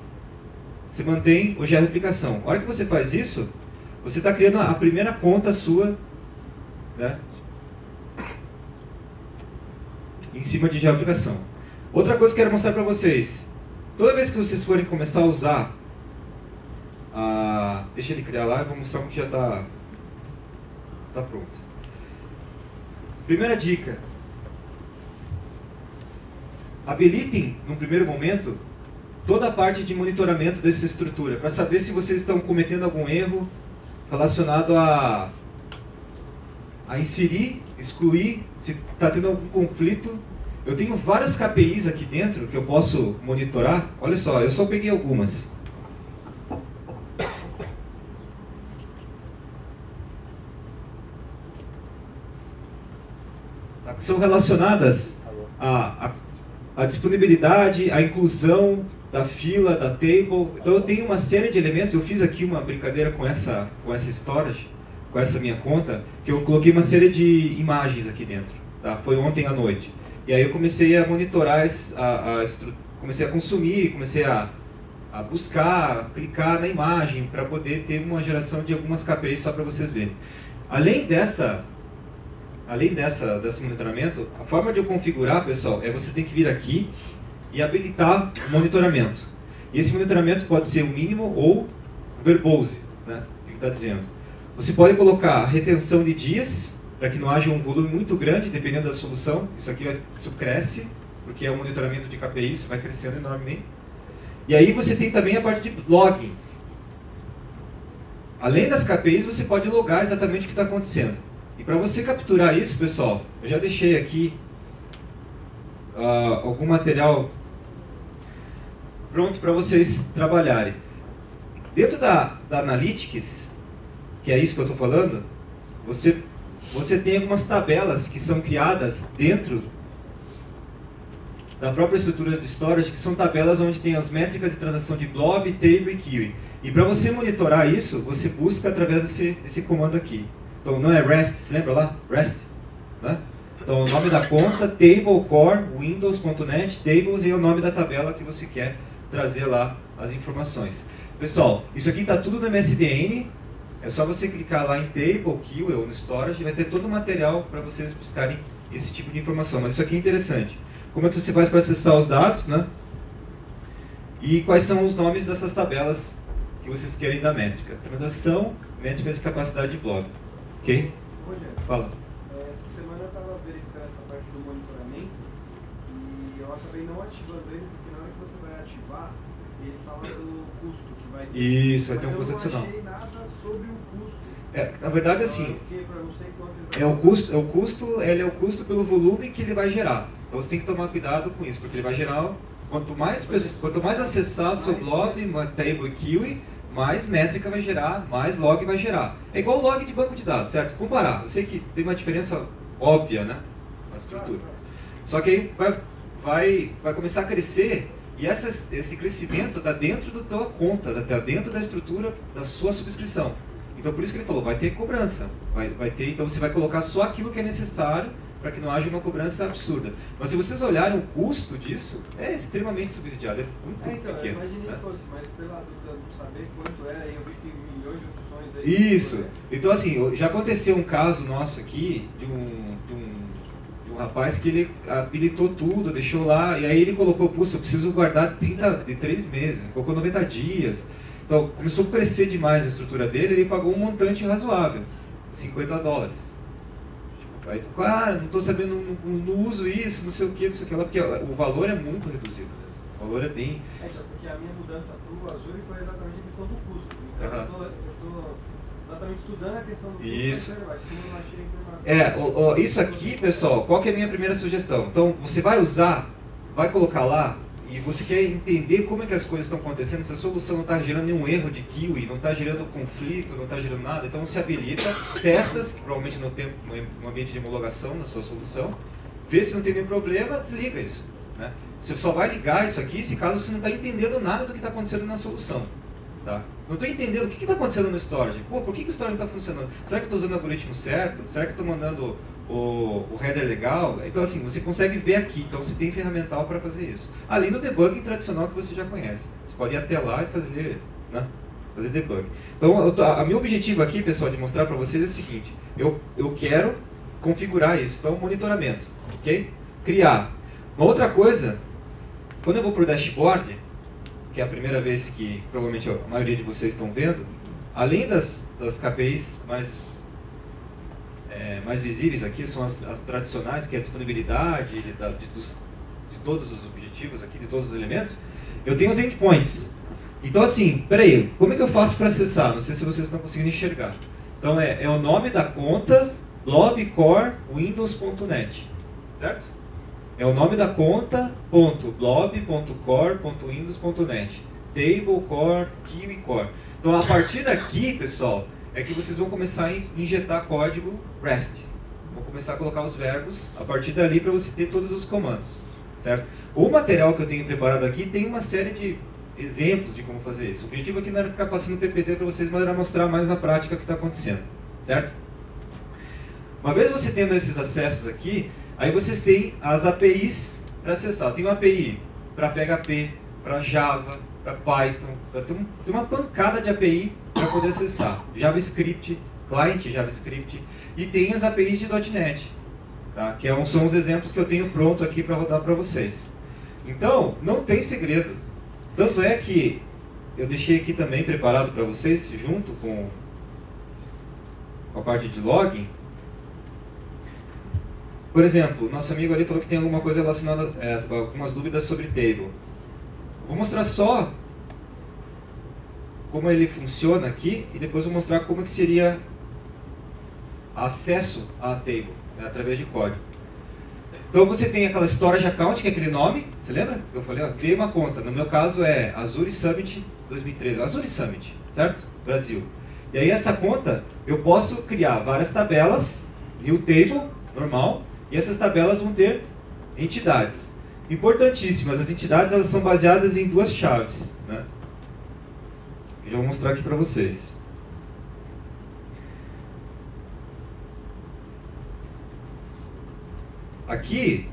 S1: você mantém o georreplicação. A hora que você faz isso, você está criando a primeira conta sua, né, em cima de georreplicação. Outra coisa que eu quero mostrar para vocês. Toda vez que vocês forem começar a usar, deixa ele criar lá e vou mostrar como que já está pronto. Primeira dica. Habilitem, num primeiro momento, toda a parte de monitoramento dessa estrutura, para saber se vocês estão cometendo algum erro relacionado a inserir, excluir, se está tendo algum conflito. Eu tenho várias KPIs aqui dentro que eu posso monitorar. Olha só, eu só peguei algumas. Que são relacionadas à disponibilidade, à inclusão da fila, da table. Então eu tenho uma série de elementos. Eu fiz aqui uma brincadeira com essa storage, com essa minha conta, que eu coloquei uma série de imagens aqui dentro. Tá? Foi ontem à noite. E aí eu comecei a monitorar, comecei a consumir, comecei a buscar, clicar na imagem para poder ter uma geração de algumas KPIs só para vocês verem. Além desse monitoramento, a forma de eu configurar, pessoal, é você tem que vir aqui e habilitar o monitoramento. E esse monitoramento pode ser o mínimo ou o verbose, né? O que está dizendo. Você pode colocar retenção de dias, para que não haja um volume muito grande, dependendo da solução. Isso cresce, porque é um monitoramento de KPI, isso vai crescendo enormemente. E aí você tem também a parte de logging. Além das KPIs, você pode logar exatamente o que está acontecendo. E para você capturar isso, pessoal, eu já deixei aqui algum material pronto para vocês trabalharem. Dentro da Analytics, que é isso que eu estou falando, você tem algumas tabelas que são criadas dentro da própria estrutura de storage, que são tabelas onde tem as métricas de transação de blob, table e queue. E para você monitorar isso, você busca através desse comando aqui. Então não é REST, você lembra lá? REST, né? Então o nome da conta, table, core, windows.net, tables e o nome da tabela que você quer trazer lá as informações. Pessoal, isso aqui está tudo no MSDN, é só você clicar lá em table, queue ou no storage e vai ter todo o material para vocês buscarem esse tipo de informação. Mas isso aqui é interessante. Como é que você faz para acessar os dados, né? E quais são os nomes dessas tabelas que vocês querem da métrica? Transação, métricas de capacidade de blob. Ok?
S2: Rogério,
S1: fala.
S2: Essa semana eu estava verificando essa parte do monitoramento e eu acabei não ativando ele, porque na hora que você vai ativar, ele fala do custo que vai ter.
S1: Isso, vai ter um custo adicional.
S2: Eu não achei nada sobre o custo.
S1: Na verdade, assim, ele é o custo pelo volume que ele vai gerar. Então você tem que tomar cuidado com isso, porque ele vai gerar, quanto mais acessar o seu blob, table e queue, mais métrica vai gerar, mais log vai gerar. É igual o log de banco de dados, certo? Comparar. Eu sei que tem uma diferença óbvia, né? Na estrutura. Só que aí vai começar a crescer e esse crescimento está dentro da tua conta, está dentro da estrutura da sua subscrição. Então por isso que ele falou, vai ter cobrança. Então você vai colocar só aquilo que é necessário para que não haja uma cobrança absurda. Mas se vocês olharem o custo disso, é extremamente subsidiado, é muito pequeno.
S2: Imaginei que fosse, mas pela dúvida de saber quanto era, eu vi que tem milhões de opções aí.
S1: Isso. Então assim, já aconteceu um caso nosso aqui, de um rapaz que ele habilitou tudo, deixou lá, e aí ele colocou, puxa, eu preciso guardar de 3 meses, colocou 90 dias. Então começou a crescer demais a estrutura dele, ele pagou um montante razoável, $50. Aí, cara, não estou sabendo, não uso isso, não sei o que, não sei o que lá, porque o valor é muito reduzido mesmo. O valor é bem...
S2: porque a minha mudança para o Azure foi exatamente a questão do custo. Então eu estou exatamente estudando a questão do custo.
S1: Isso.
S2: Mas como eu não achei informação...
S1: Isso aqui, pessoal, qual que é a minha primeira sugestão? Então, você vai colocar lá, e você quer entender como é que as coisas estão acontecendo, se a solução não está gerando nenhum erro de queue, não está gerando conflito, não está gerando nada, então você habilita, testas, que provavelmente não tem um ambiente de homologação na sua solução, vê se não tem nenhum problema, desliga isso. Né? Você só vai ligar isso aqui se caso você não está entendendo nada do que está acontecendo na solução. Tá? Não estou entendendo o que está acontecendo no storage. Pô, por que o storage não está funcionando? Será que eu estou usando o algoritmo certo? Será que eu estou mandando o header legal? Então, assim, você consegue ver aqui. Então, você tem ferramental para fazer isso. Além do debug tradicional que você já conhece. Você pode ir até lá e fazer, né? Fazer debug. Então, o meu objetivo aqui, pessoal, de mostrar para vocês é o seguinte. Eu quero configurar isso. Então, monitoramento. Ok? Criar. Uma outra coisa, quando eu vou para o dashboard, que é a primeira vez que provavelmente a maioria de vocês estão vendo, além das KPIs mais visíveis aqui, são as tradicionais, que é a disponibilidade de todos os objetivos aqui, de todos os elementos, eu tenho os endpoints. Então assim, peraí, como é que eu faço para acessar? Não sei se vocês estão conseguindo enxergar. Então é o nome da conta blobcorewindows.net, certo? É o nome da conta .blob.core.windows.net, table, core, kiwi, core. Então a partir daqui, pessoal, é que vocês vão começar a injetar código REST. Vou começar a colocar os verbos a partir dali para você ter todos os comandos, certo? O material que eu tenho preparado aqui tem uma série de exemplos de como fazer isso. O objetivo aqui não era ficar passando PPT para vocês, mas era mostrar mais na prática o que está acontecendo, certo? Uma vez você tendo esses acessos aqui, aí vocês têm as APIs para acessar. Tem uma API para PHP, para Java, para Python, tem uma pancada de API para poder acessar. JavaScript, client JavaScript, e tem as APIs de .NET, tá? Que são os exemplos que eu tenho pronto aqui para rodar para vocês. Então, não tem segredo. Tanto é que eu deixei aqui também preparado para vocês, junto com a parte de login. Por exemplo, nosso amigo ali falou que tem alguma coisa relacionada, algumas dúvidas sobre table. Vou mostrar só como ele funciona aqui e depois vou mostrar como que seria acesso à table, né, através de código. Então você tem aquela storage account, que é aquele nome, você lembra? Eu falei, ó, criei uma conta, no meu caso é Azure Summit 2013, Azure Summit, certo? Brasil. E aí essa conta, eu posso criar várias tabelas, new table, normal, e essas tabelas vão ter entidades. Importantíssimas, as entidades elas são baseadas em duas chaves, né? Eu já vou mostrar aqui para vocês. Aqui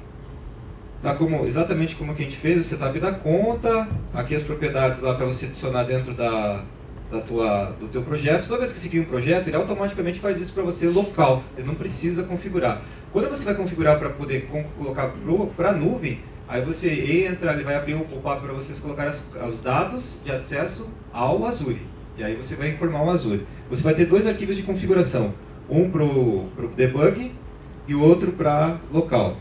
S1: está exatamente como que a gente fez o setup da conta, aqui as propriedades lá para você adicionar dentro do teu projeto. Toda vez que você cria um projeto, ele automaticamente faz isso para você local, ele não precisa configurar. Quando você vai configurar para poder colocar para a nuvem, aí você entra, ele vai abrir o pop-up para vocês colocarem os dados de acesso ao Azure. E aí você vai informar o Azure. Você vai ter dois arquivos de configuração, um para o debug e o outro para local.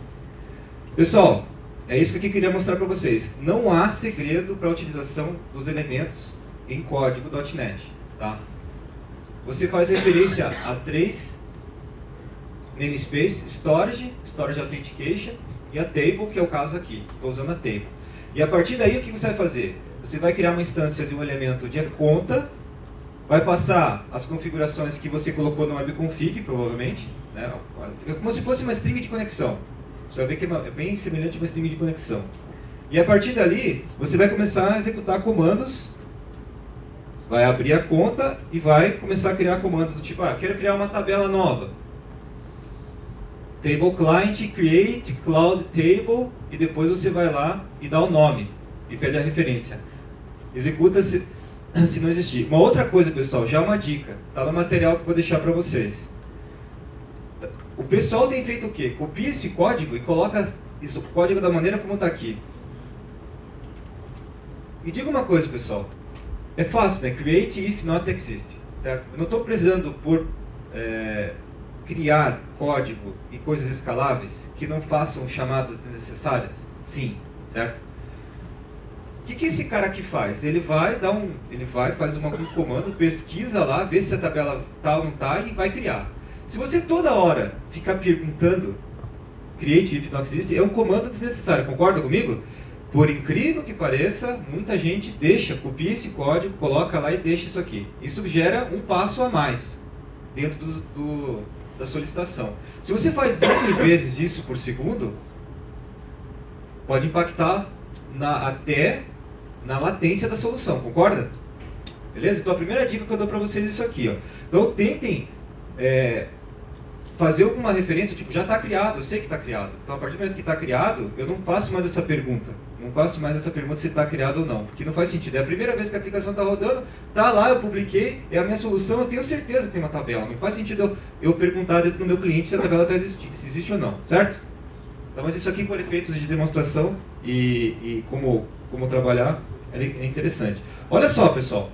S1: Pessoal, é isso que eu queria mostrar para vocês. Não há segredo para a utilização dos elementos em código .NET, tá? Você faz referência a 3 namespace, storage authentication e a table, que é o caso aqui. Estou usando a table. E a partir daí, o que você vai fazer? Você vai criar uma instância de um elemento de conta, vai passar as configurações que você colocou no webconfig, provavelmente, né? É como se fosse uma string de conexão. Você vai ver que é bem semelhante a uma string de conexão. E a partir dali, você vai começar a executar comandos, vai abrir a conta e vai começar a criar comandos do tipo, quero criar uma tabela nova. Table client, create, cloud table, e depois você vai lá e dá o nome, e pede a referência. Executa se não existir. Uma outra coisa, pessoal, já uma dica, está no material que eu vou deixar para vocês. O pessoal tem feito o quê? Copia esse código e coloca o código da maneira como está aqui. Me diga uma coisa, pessoal. É fácil, né? Create if not exist, certo? Eu não estou precisando por criar código e coisas escaláveis que não façam chamadas desnecessárias? Sim, certo? O que esse cara aqui faz? Ele vai faz um comando, pesquisa lá, vê se a tabela tá ou não tá e vai criar. Se você toda hora ficar perguntando create if not exist, é um comando desnecessário, concorda comigo? Por incrível que pareça, muita gente copia esse código, coloca lá e deixa isso aqui. Isso gera um passo a mais dentro da solicitação. Se você faz N vezes isso por segundo, pode impactar até na latência da solução, concorda? Beleza? Então a primeira dica que eu dou para vocês é isso aqui. Ó. Então tentem fazer alguma referência, tipo, já está criado, eu sei que está criado. Então a partir do momento que está criado, eu não faço mais essa pergunta. Não faço mais essa pergunta se está criado ou não, porque não faz sentido. É a primeira vez que a aplicação está rodando, está lá, eu publiquei, é a minha solução, eu tenho certeza que tem uma tabela. Não faz sentido eu perguntar dentro do meu cliente se a tabela está existindo, se existe ou não, certo? Então, mas isso aqui por efeitos de demonstração e como trabalhar é interessante. Olha só, pessoal.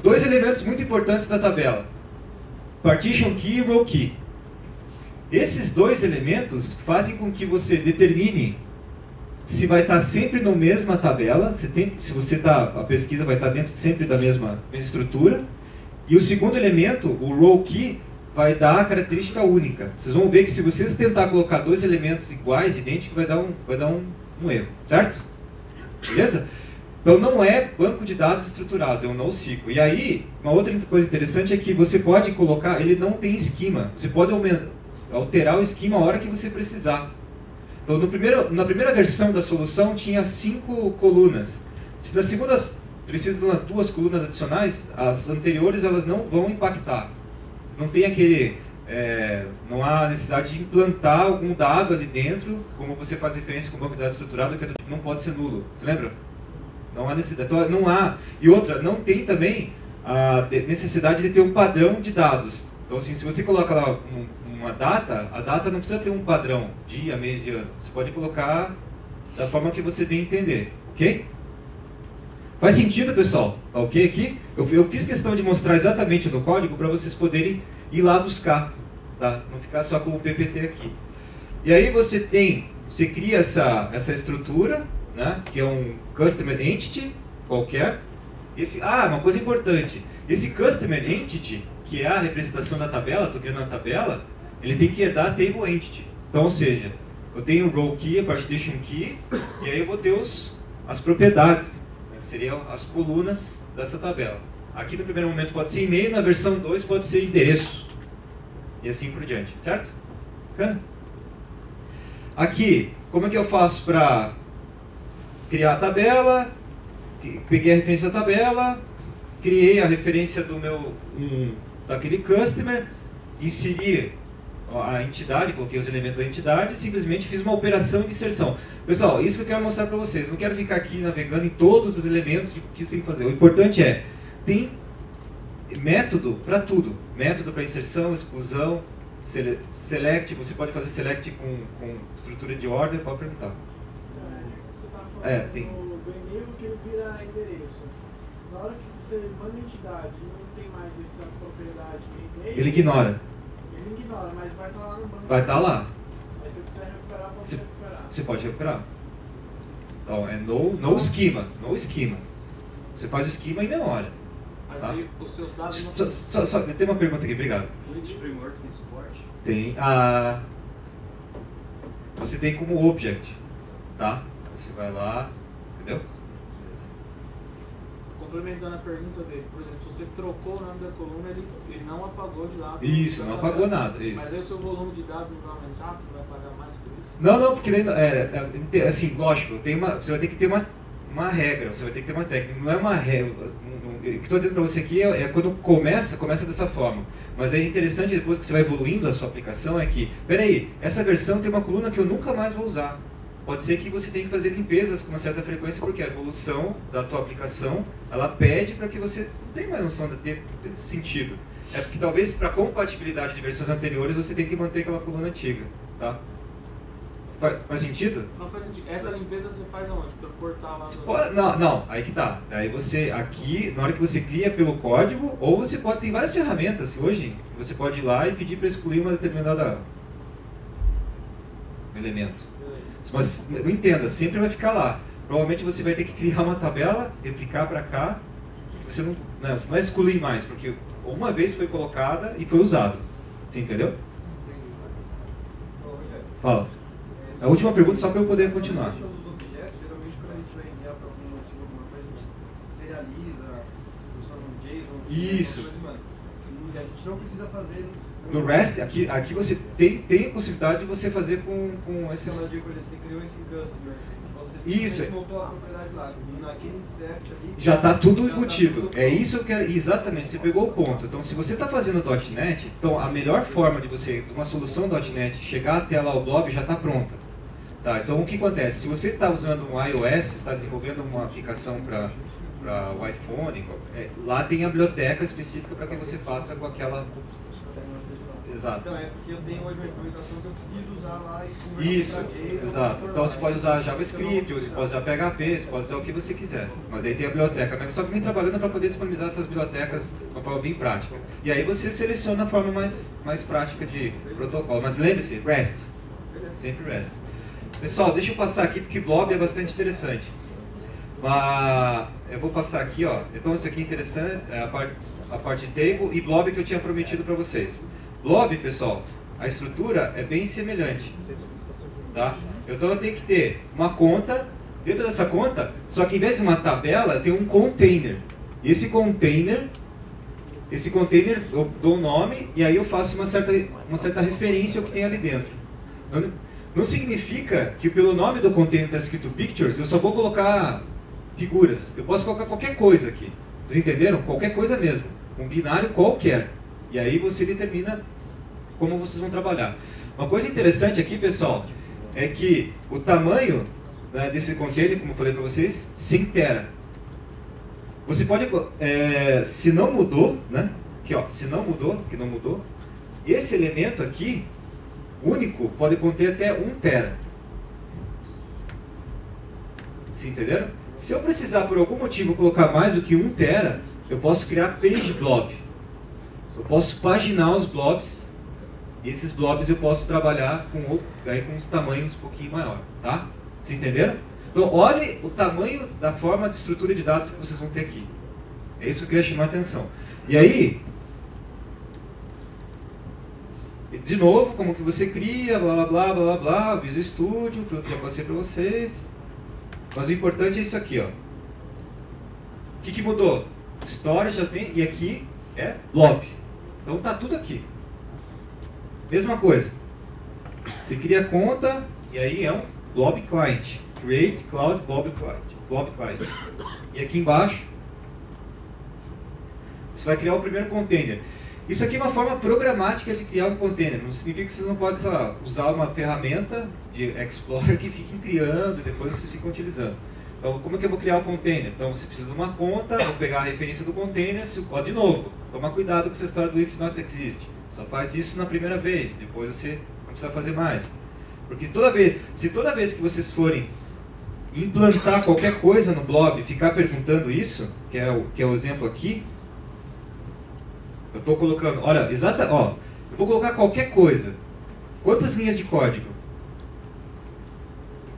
S1: 2 elementos muito importantes da tabela. Partition Key e Row Key. Esses 2 elementos fazem com que você determine se vai estar sempre na mesma tabela, se você a pesquisa vai estar dentro sempre da mesma estrutura. E o segundo elemento, o Row Key, vai dar a característica única. Vocês vão ver que se vocês tentar colocar 2 elementos iguais, idênticos, vai dar um erro, certo? Beleza? Então não é banco de dados estruturado, é um NoSQL. E aí, uma outra coisa interessante é que você pode colocar, ele não tem esquema. Você pode alterar o esquema a hora que você precisar. Então na primeira versão da solução tinha 5 colunas. Se na segunda precisa de umas 2 colunas adicionais, as anteriores elas não vão impactar. Não tem não há necessidade de implantar algum dado ali dentro, como você faz referência com o banco de dados estruturado, que não pode ser nulo. Você lembra? Não há necessidade. Então, não há. E outra, não tem também a necessidade de ter um padrão de dados. Então, assim, se você coloca lá uma data, a data não precisa ter um padrão, dia, mês e ano. Você pode colocar da forma que você bem entender, ok? Faz sentido, pessoal? Tá ok aqui? Eu fiz questão de mostrar exatamente no código para vocês poderem ir lá buscar, tá? Não ficar só com o PPT aqui. E aí você cria essa estrutura, né? Que é um Customer Entity qualquer. Uma coisa importante. Esse Customer Entity, que é a representação da tabela, estou criando uma tabela, ele tem que herdar a Table Entity. Então, ou seja, eu tenho o Row Key, a Partition Key, e aí eu vou ter as propriedades, né? Seriam as colunas dessa tabela. Aqui no primeiro momento pode ser e-mail, na versão 2 pode ser endereço. E assim por diante, certo? Bacana? Aqui, como é que eu faço para criar a tabela? Peguei a referência da tabela, criei a referência daquele customer, inseri a entidade, coloquei os elementos da entidade e simplesmente fiz uma operação de inserção. Pessoal, isso que eu quero mostrar para vocês. Não quero ficar aqui navegando em todos os elementos que você tem que fazer. O importante tem método para tudo. Método para inserção, exclusão, select. Você pode fazer select com estrutura de ordem, pode perguntar.
S2: Você está falando
S1: tem.
S2: do e-mail que ele vira endereço. Na hora que você manda a entidade e não tem mais essa propriedade de e-mail,
S1: ele ignora.
S2: Ele ignora, mas vai estar lá no banco.
S1: Vai estar lá.
S2: Aí se eu quiser recuperar, pode recuperar.
S1: Você pode recuperar. Então é no schema. No schema. Você faz o schema e na hora.
S3: Mas
S1: tá?
S3: aí os seus dados não...
S1: Só tem uma pergunta aqui, obrigado.
S3: O Unity Framework tem suporte?
S1: Tem você tem como object, tá? Você vai lá, entendeu?
S3: Complementando a pergunta dele, por exemplo, se você trocou o nome da coluna, ele não apagou de lá.
S1: Isso, não apagou nada. Isso.
S3: Mas aí o seu volume de dados não vai aumentar, você vai pagar mais por isso?
S1: Não, porque daí, assim, lógico, você vai ter que ter uma regra, você vai ter que ter uma técnica. Não é uma regra. O que estou dizendo para você aqui é quando começa dessa forma. Mas é interessante, depois que você vai evoluindo a sua aplicação, é que, peraí, essa versão tem uma coluna que eu nunca mais vou usar. Pode ser que você tenha que fazer limpezas com uma certa frequência, porque a evolução da tua aplicação, ela pede para que você não tenha mais noção de ter sentido. É porque talvez para compatibilidade de versões anteriores você tem que manter aquela coluna antiga, tá? Faz sentido?
S3: Não faz sentido. Essa limpeza você faz aonde? Pelo portal lá?
S1: Não, aí que tá. Aí você, aqui, na hora que você cria pelo código, ou você pode, tem várias ferramentas hoje, você pode ir lá e pedir para excluir uma determinada elemento. Mas entenda, sempre vai ficar lá. Provavelmente você vai ter que criar uma tabela, replicar para cá. Você não vai excluir mais, porque uma vez foi colocada e foi usada. Você entendeu? Fala. A última pergunta só para eu poder continuar.
S2: A questão dos objetos, geralmente quando a gente vai enviar para algum arquivo, alguma coisa, a gente serializa, funciona no JSON.
S1: Isso.
S2: Coisa, e a gente não precisa fazer...
S1: No REST, aqui você tem a possibilidade de você fazer com esses...
S2: Por exemplo, você criou esse customer, Você
S1: Isso.
S2: simplesmente montou a propriedade lá, e naquele insert ali...
S1: Já está tudo
S2: já
S1: embutido.
S2: tá tudo
S1: É isso que eu quero. Exatamente, você pegou o ponto. Então, se você está fazendo .NET, então a melhor forma de você, uma solução .NET, chegar até lá o blob já está pronta. Tá, então o que acontece? Se você está usando um iOS, está desenvolvendo uma aplicação para o iPhone, lá tem a biblioteca específica para que você faça com aquela... Exato.
S2: Então é porque eu tenho uma implementação que eu preciso usar lá e conversar
S1: Isso,
S2: pra JSON,
S1: exato. Então você pode usar JavaScript, você pode usar PHP, você pode usar o que você quiser. Mas daí tem a biblioteca. A Microsoft vem trabalhando para poder disponibilizar essas bibliotecas de uma forma bem prática. E aí você seleciona a forma mais prática de protocolo. Mas lembre-se, REST. Sempre REST. Pessoal, deixa eu passar aqui porque Blob é bastante interessante. Mas eu vou passar aqui, ó. Então isso aqui é interessante, é a parte de table e Blob que eu tinha prometido para vocês. Blob, pessoal, a estrutura é bem semelhante, tá? Então eu tenho que ter uma conta, dentro dessa conta, só que em vez de uma tabela, eu tenho um container. E esse container eu dou o nome e aí eu faço uma certa referência ao que tem ali dentro. Não significa que pelo nome do container está escrito pictures, eu só vou colocar figuras. Eu posso colocar qualquer coisa aqui. Vocês entenderam? Qualquer coisa mesmo. Um binário qualquer. E aí você determina como vocês vão trabalhar. Uma coisa interessante aqui, pessoal, é que o tamanho, né, desse container, como eu falei para vocês, 100 tera. Você pode, se não mudou, né? Aqui, ó, se não mudou, que não mudou, esse elemento aqui, único, pode conter até 1 tera. Se entenderam? Se eu precisar, por algum motivo, colocar mais do que 1 tera, eu posso criar page blob. Eu posso paginar os blobs, e esses blobs eu posso trabalhar com uns tamanhos um pouquinho maior, tá? Se entenderam? Então, olhe o tamanho da forma de estrutura de dados que vocês vão ter aqui. É isso que eu queria chamar a atenção. E aí, de novo, como que você cria, blá blá blá blá blá, Visual Studio, tudo que já passei para vocês. Mas o importante é isso aqui, ó. O que mudou? Storage já tem, e aqui é blob. Então tá tudo aqui. Mesma coisa. Você cria conta, e aí é um blob client. Create Cloud Blob Client. E aqui embaixo, você vai criar o primeiro container. Isso aqui é uma forma programática de criar um container. Não significa que vocês não podem, sei lá, usar uma ferramenta de Explorer que fiquem criando e depois vocês ficam utilizando. Então, como é que eu vou criar o container? Então, você precisa de uma conta, vou pegar a referência do container, de novo, toma cuidado com essa história do if not exist. Só faz isso na primeira vez, depois você não precisa fazer mais. Porque se toda vez que vocês forem implantar qualquer coisa no blob e ficar perguntando isso, que é o exemplo aqui, eu estou colocando, olha, eu vou colocar qualquer coisa. Quantas linhas de código?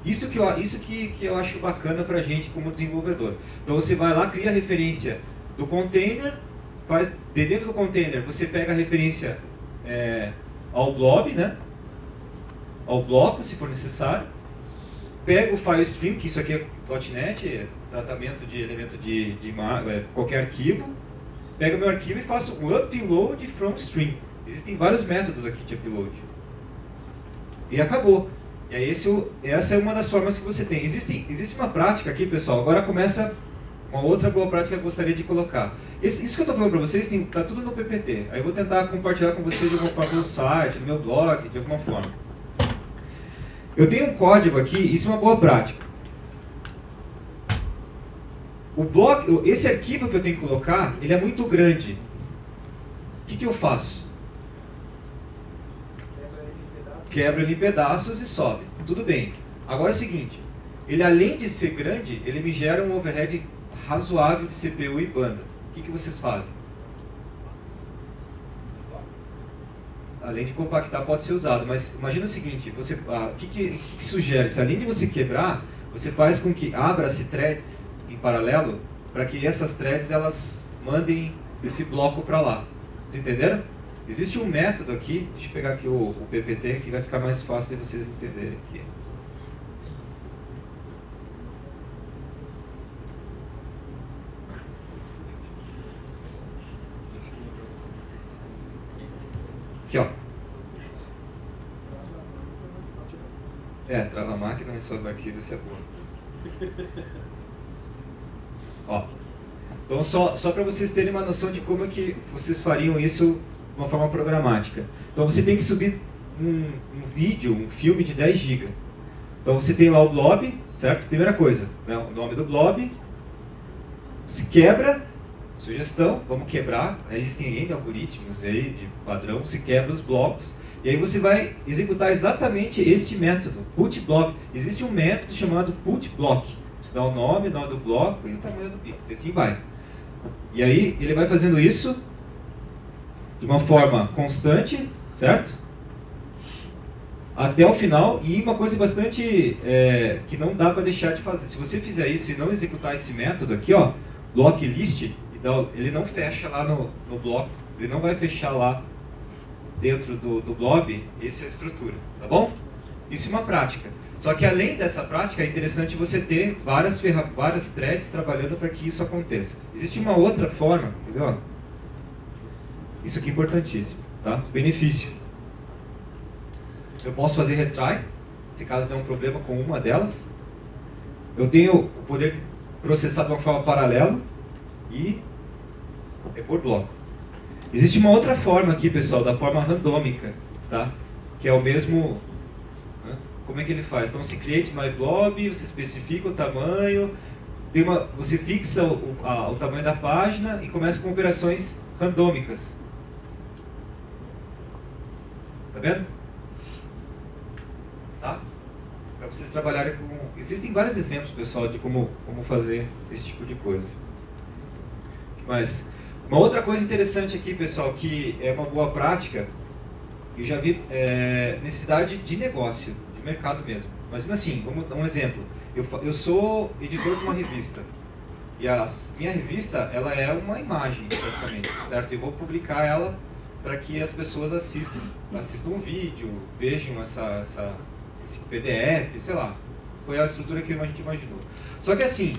S1: Isso que eu acho bacana para a gente como desenvolvedor. Então você vai lá, cria a referência do container, de dentro do container você pega a referência ao blob, né? Ao bloco, se for necessário. Pega o file stream, que isso aqui é .NET, é tratamento de elemento de qualquer arquivo. Pega o meu arquivo e faço um upload from stream. Existem vários métodos aqui de upload. E acabou. E aí essa é uma das formas que você tem. Existe uma prática aqui, pessoal. Agora começa uma outra boa prática que eu gostaria de colocar. Isso que eu estou falando para vocês está tudo no PPT. Aí eu vou tentar compartilhar com vocês de alguma forma no site, no meu blog, de alguma forma. Eu tenho um código aqui, isso é uma boa prática. Esse arquivo que eu tenho que colocar, ele é muito grande. O que eu faço? Quebra ele em pedaços e sobe. Tudo bem. Agora é o seguinte, ele além de ser grande, ele me gera um overhead razoável de CPU e banda. O que vocês fazem? Além de compactar, pode ser usado, mas imagina o seguinte, o que sugere? Se além de você quebrar, você faz com que abra-se threads em paralelo, para que essas threads elas mandem esse bloco para lá. Vocês entenderam? Existe um método aqui, deixa eu pegar aqui o PPT, que vai ficar mais fácil de vocês entenderem aqui. Aqui, ó. Trava a máquina, resolve o arquivo, isso é bom. Ó. Então, só para vocês terem uma noção de como é que vocês fariam isso de uma forma programática. Então, você tem que subir um vídeo, um filme de 10 GB. Então, você tem lá o blob, certo? Primeira coisa, né? O nome do blob. Se quebra, sugestão, vamos quebrar. Existem N algoritmos aí de padrão, se quebra os blocos. E aí você vai executar exatamente este método, put blob. Existe um método chamado put block. Você dá o nome do bloco e o tamanho do pix, e assim vai. E aí ele vai fazendo isso de uma forma constante, certo? Até o final. E uma coisa bastante que não dá para deixar de fazer. Se você fizer isso e não executar esse método aqui, ó, block list, então, ele não fecha lá no bloco, ele não vai fechar lá dentro do blob essa estrutura, tá bom? Isso é uma prática. Só que além dessa prática, é interessante você ter várias threads trabalhando para que isso aconteça. Existe uma outra forma, entendeu? Isso aqui é importantíssimo, tá? Benefício. Eu posso fazer retry, se caso der um problema com uma delas. Eu tenho o poder de processar de uma forma paralela e por bloco. Existe uma outra forma aqui, pessoal, da forma randômica, tá? Que é o mesmo... Como é que ele faz? Então, se create my blob, você especifica o tamanho, você fixa o tamanho da página e começa com operações randômicas. Tá vendo? Tá? Para vocês trabalharem com... Existem vários exemplos, pessoal, de como fazer esse tipo de coisa. O que mais? Uma outra coisa interessante aqui, pessoal, que é uma boa prática, eu já vi necessidade de negócio, de mercado mesmo. Imagina assim, vamos dar um exemplo. Eu sou editor de uma revista. E a minha revista, ela é uma imagem, praticamente, certo? Eu vou publicar ela para que as pessoas assistam um vídeo, vejam esse PDF, sei lá. Foi a estrutura que a gente imaginou. Só que assim,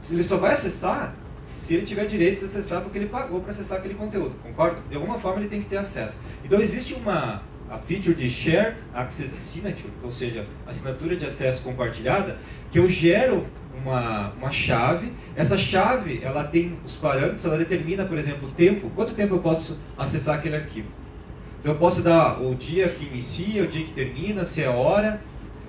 S1: ele só vai acessar se ele tiver direito de acessar porque ele pagou para acessar aquele conteúdo, concorda? De alguma forma ele tem que ter acesso. Então existe a feature de Shared Access Signature, ou seja, assinatura de acesso compartilhada, que eu gero uma chave. Essa chave, ela tem os parâmetros, ela determina, por exemplo, o tempo, quanto tempo eu posso acessar aquele arquivo. Então eu posso dar o dia que inicia, o dia que termina, se é a hora,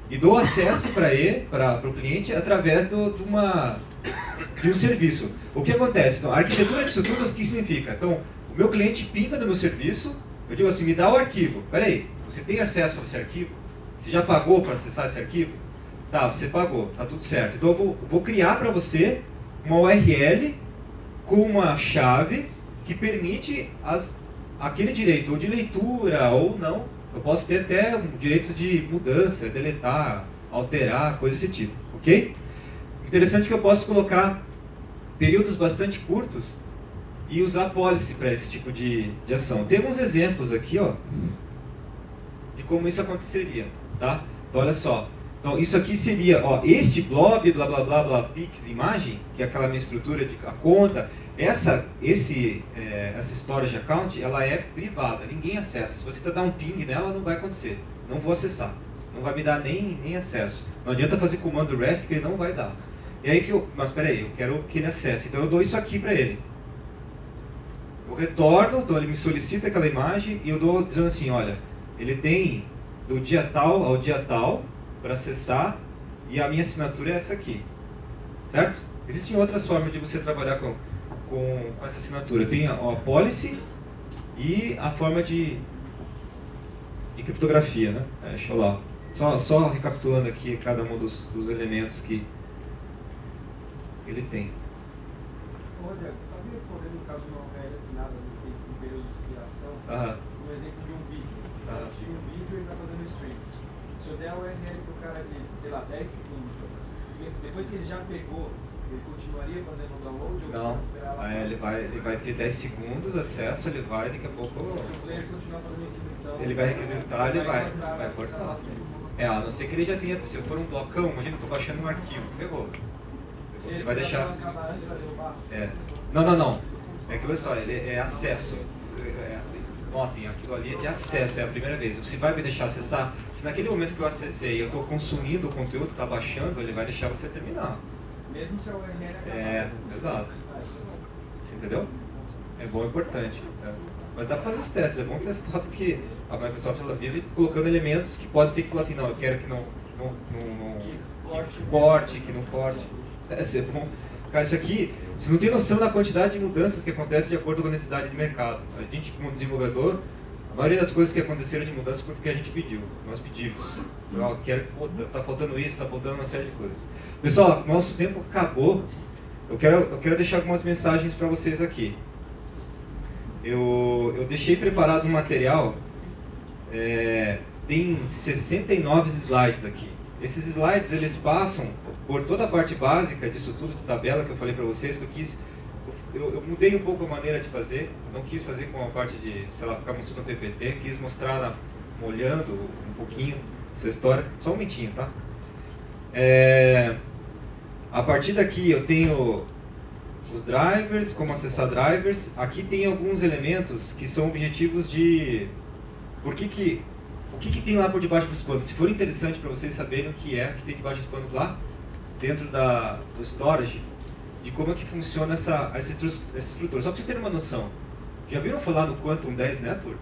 S1: e dou acesso para o cliente através de um serviço. O que acontece? Então, a arquitetura disso tudo, o que significa? Então, o meu cliente pinga no meu serviço, eu digo assim, me dá o arquivo. Peraí, você tem acesso a esse arquivo? Você já pagou para acessar esse arquivo? Tá, você pagou, tá tudo certo. Então eu vou criar para você uma URL com uma chave que permite aquele direito, ou de leitura, ou não. Eu posso ter até direitos de mudança, deletar, alterar, coisa desse tipo, ok? Interessante que eu posso colocar períodos bastante curtos e usar policy para esse tipo de ação. Tem alguns exemplos aqui, ó, de como isso aconteceria, tá? Então, olha só. Então, isso aqui seria, ó, este blob, blá, blá, blá, blá, pix, imagem, que é aquela minha estrutura de a conta. Essa storage account, ela é privada, ninguém acessa. Se você dar um ping nela, não vai acontecer. Não vou acessar. Não vai me dar nem acesso. Não adianta fazer comando REST que ele não vai dar. E aí mas peraí, eu quero que ele acesse. Então eu dou isso aqui para ele. Eu retorno, então ele me solicita aquela imagem e eu dou dizendo assim, olha, ele tem do dia tal ao dia tal para acessar e a minha assinatura é essa aqui. Certo? Existem outras formas de você trabalhar com essa assinatura. Tem a policy e a forma de criptografia, né? Deixa eu lá. Só recapitulando aqui cada um dos elementos que ele tem.
S2: Rogério, você sabe responder no caso de uma URL assinada no período de expiração? Um exemplo de um vídeo. Você está assistindo um vídeo e ele está fazendo stream. Se eu der a URL para o cara de, sei lá, 10 segundos, depois que ele já pegou, ele continuaria fazendo o download?
S1: Não, ele vai ter 10 segundos acesso, ele vai, daqui a pouco...
S2: Se o player continuar fazendo requisição...
S1: Ele vai requisitar, ele vai cortar. A não ser que ele já tenha, se for um blocão, imagina que eu estou baixando um arquivo, pegou. Ele vai deixar... Não. É aquilo só, ele é acesso. notem, aquilo ali é de acesso, é a primeira vez. Você vai me deixar acessar? Se naquele momento que eu acessei eu estou consumindo o conteúdo, está baixando, ele vai deixar você terminar.
S2: Mesmo se o URL
S1: exato. Você entendeu? É bom e importante. Mas dá para fazer os testes, é bom testar porque a Microsoft ela vive colocando elementos que pode ser que fala assim, não, eu quero que não corte, que não corte. É bom. Cara, isso aqui, você não tem noção da quantidade de mudanças que acontecem de acordo com a necessidade de mercado. A gente, como desenvolvedor, a maioria das coisas que aconteceram de mudança foi porque a gente pediu. Nós pedimos. Eu quero, tá faltando isso, tá faltando uma série de coisas. Pessoal, nosso tempo acabou. Eu quero deixar algumas mensagens para vocês aqui. Eu deixei preparado um material, tem 69 slides aqui. Esses slides, eles passam por toda a parte básica disso tudo, de tabela que eu falei para vocês, que eu mudei um pouco a maneira de fazer, não quis fazer com a parte de, sei lá, ficar mostrando PPT, quis mostrar molhando um pouquinho essa história, só um momentinho, tá? A partir daqui eu tenho os drivers, como acessar drivers. Aqui tem alguns elementos que são objetivos de o que tem lá por debaixo dos panos. Se for interessante para vocês saberem o que tem debaixo dos panos lá, dentro do storage, de como é que funciona essa estrutura. Só para vocês terem uma noção. Já viram falar no Quantum 10 Network?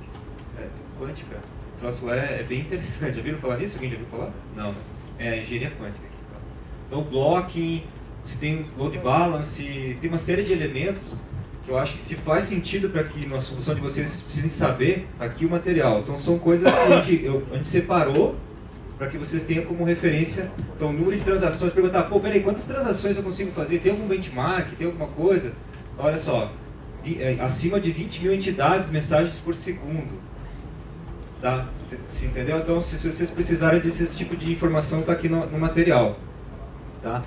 S1: Quântica. O troço lá é bem interessante. Já viram falar nisso? Alguém já viu falar? Não. É engenharia quântica aqui. Tá? Então, blocking, se tem load balance, tem uma série de elementos que eu acho que se faz sentido para que na solução de vocês precisem saber aqui o material. Então, são coisas que a gente separou para que vocês tenham como referência. Então, número de transações, perguntar, pô, peraí, quantas transações eu consigo fazer? Tem algum benchmark? Tem alguma coisa? Olha só, acima de 20 mil entidades, mensagens por segundo. Tá? Você entendeu? Então, se vocês precisarem desse tipo de informação, está aqui no material. Tá?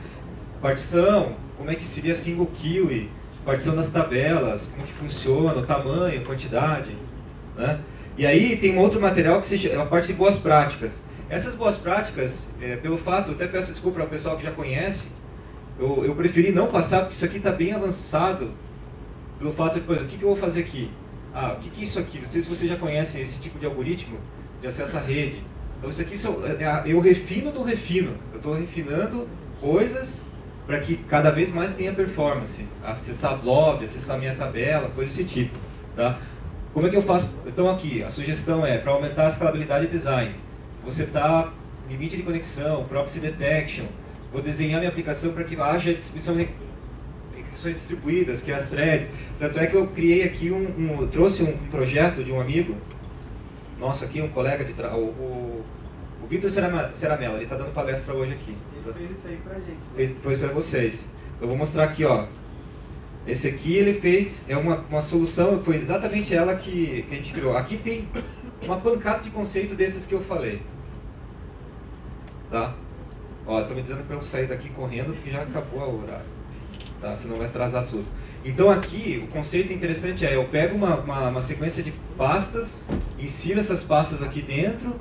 S1: Partição, como é que seria single queue, partição das tabelas, como que funciona, o tamanho, quantidade. Né? E aí tem um outro material que é a parte de boas práticas. Essas boas práticas, pelo fato, eu até peço desculpa para o pessoal que já conhece, eu preferi não passar porque isso aqui está bem avançado, pelo fato de, por exemplo, o que eu vou fazer aqui? O que é isso aqui? Não sei se vocês já conhecem esse tipo de algoritmo de acesso à rede. Então isso aqui eu refino do refino, eu estou refinando coisas para que cada vez mais tenha performance, acessar blob, acessar minha tabela, coisa desse tipo. Tá? Como é que eu faço? Então aqui, a sugestão é, para aumentar a escalabilidade e design, você está limite de conexão, proxy detection, vou desenhar minha aplicação para que haja requisições distribuídas, que é as threads. Tanto é que eu criei aqui trouxe um projeto de um amigo nosso aqui, um colega de o Vitor Ceramella, ele está dando palestra hoje aqui.
S2: Ele fez isso aí pra gente.
S1: Fez para vocês. Eu vou mostrar aqui, ó. Esse aqui ele fez, é uma solução, foi exatamente ela que a gente criou. Aqui tem uma pancada de conceito desses que eu falei. Tá? Ó, estão me dizendo para eu sair daqui correndo porque já acabou o horário. Tá? Senão vai atrasar tudo. Então aqui, o conceito interessante eu pego uma sequência de pastas, insiro essas pastas aqui dentro,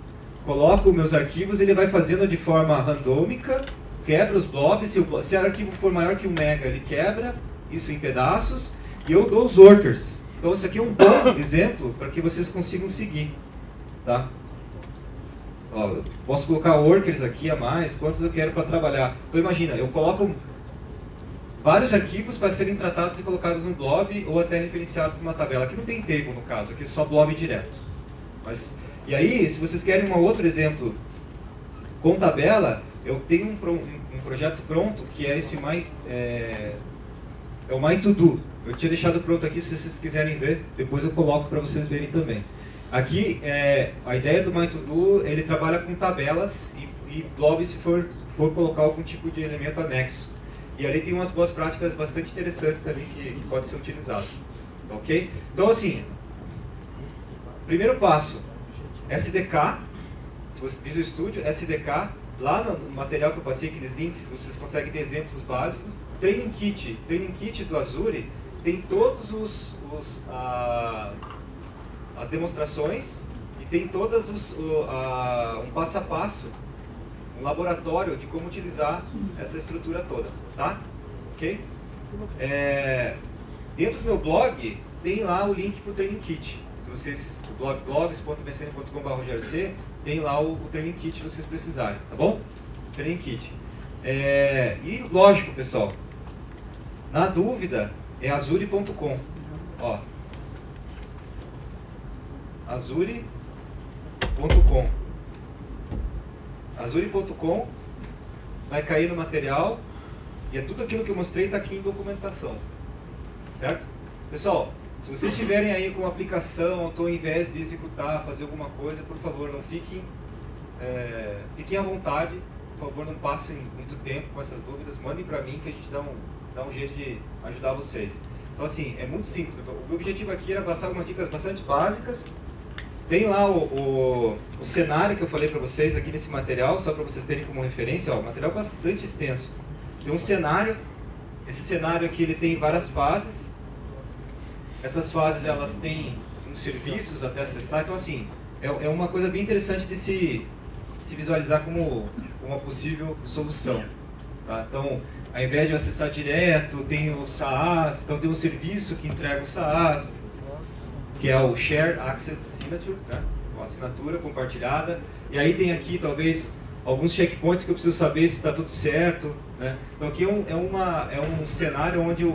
S1: coloco meus arquivos, ele vai fazendo de forma randômica, quebra os blobs, se o arquivo for maior que 1 mega, ele quebra isso em pedaços, e eu dou os workers. Então isso aqui é um bom exemplo para que vocês consigam seguir. Tá? Ó, eu posso colocar workers aqui a mais, quantos eu quero para trabalhar. Então imagina, eu coloco vários arquivos para serem tratados e colocados no blob ou até referenciados numa tabela. Aqui não tem table no caso, aqui é só blob direto. E aí, se vocês querem um outro exemplo com tabela, eu tenho um projeto pronto que é esse o MyToDo. Eu tinha deixado pronto aqui, se vocês quiserem ver, depois eu coloco para vocês verem também. Aqui, a ideia do MyToDo, ele trabalha com tabelas e blob se for colocar algum tipo de elemento anexo. E ali tem umas boas práticas bastante interessantes ali que pode ser utilizado. Ok? Então assim, primeiro passo, SDK, se você Visual Studio, SDK, lá no material que eu passei, aqueles links, vocês conseguem ter exemplos básicos. Training Kit do Azure tem todos as demonstrações e tem todas um passo a passo, um laboratório de como utilizar essa estrutura toda, tá? Ok? Dentro do meu blog tem lá o link para o Training Kit. se vocês, blogs.msn.com/rogeric, tem lá o training kit se vocês precisarem, tá bom? Training kit. E lógico, pessoal, na dúvida é azure.com, ó, azure.com, azure.com, vai cair no material e tudo aquilo que eu mostrei está aqui em documentação, certo? Pessoal, se vocês estiverem aí com uma aplicação, ou ao invés de executar, fazer alguma coisa, por favor, não fiquem à vontade, por favor, não passem muito tempo com essas dúvidas, mandem para mim que a gente dá um jeito de ajudar vocês. Então, assim, é muito simples. O objetivo aqui era passar algumas dicas bastante básicas. Tem lá o cenário que eu falei para vocês aqui nesse material, só para vocês terem como referência. Ó, o material é bastante extenso. Tem um cenário, esse cenário aqui ele tem várias fases. Essas fases elas têm uns serviços até acessar, então assim, é uma coisa bem interessante de se visualizar como uma possível solução. Tá? Então, ao invés de eu acessar direto, tem o SaaS, então tem um serviço que entrega o SaaS, que é o Shared Access Signature, né? Uma assinatura compartilhada, e aí tem aqui talvez alguns checkpoints que eu preciso saber se está tudo certo, né? Então aqui é um cenário onde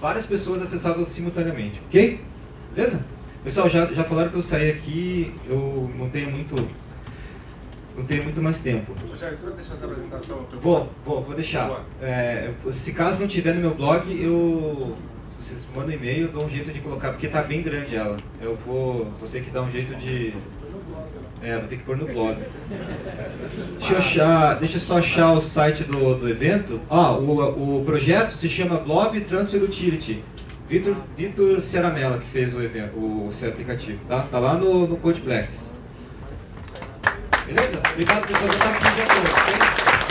S1: várias pessoas acessavam simultaneamente, ok? Beleza? Pessoal, já falaram que eu saí aqui, eu não tenho muito mais tempo.
S4: Já você vai deixar essa apresentação?
S1: Vou deixar. Se caso não tiver no meu blog, vocês mandam um e-mail, eu dou um jeito de colocar, porque está bem grande ela. Eu vou ter que dar um jeito de... vou ter que pôr no blog. Deixa eu só achar o site do evento. O projeto se chama Blob Transfer Utility. Vitor Ceramella que fez o seu aplicativo, tá? Tá lá no Codeplex. Beleza? Obrigado, pessoal. Eu vou estar aqui já todos, ok?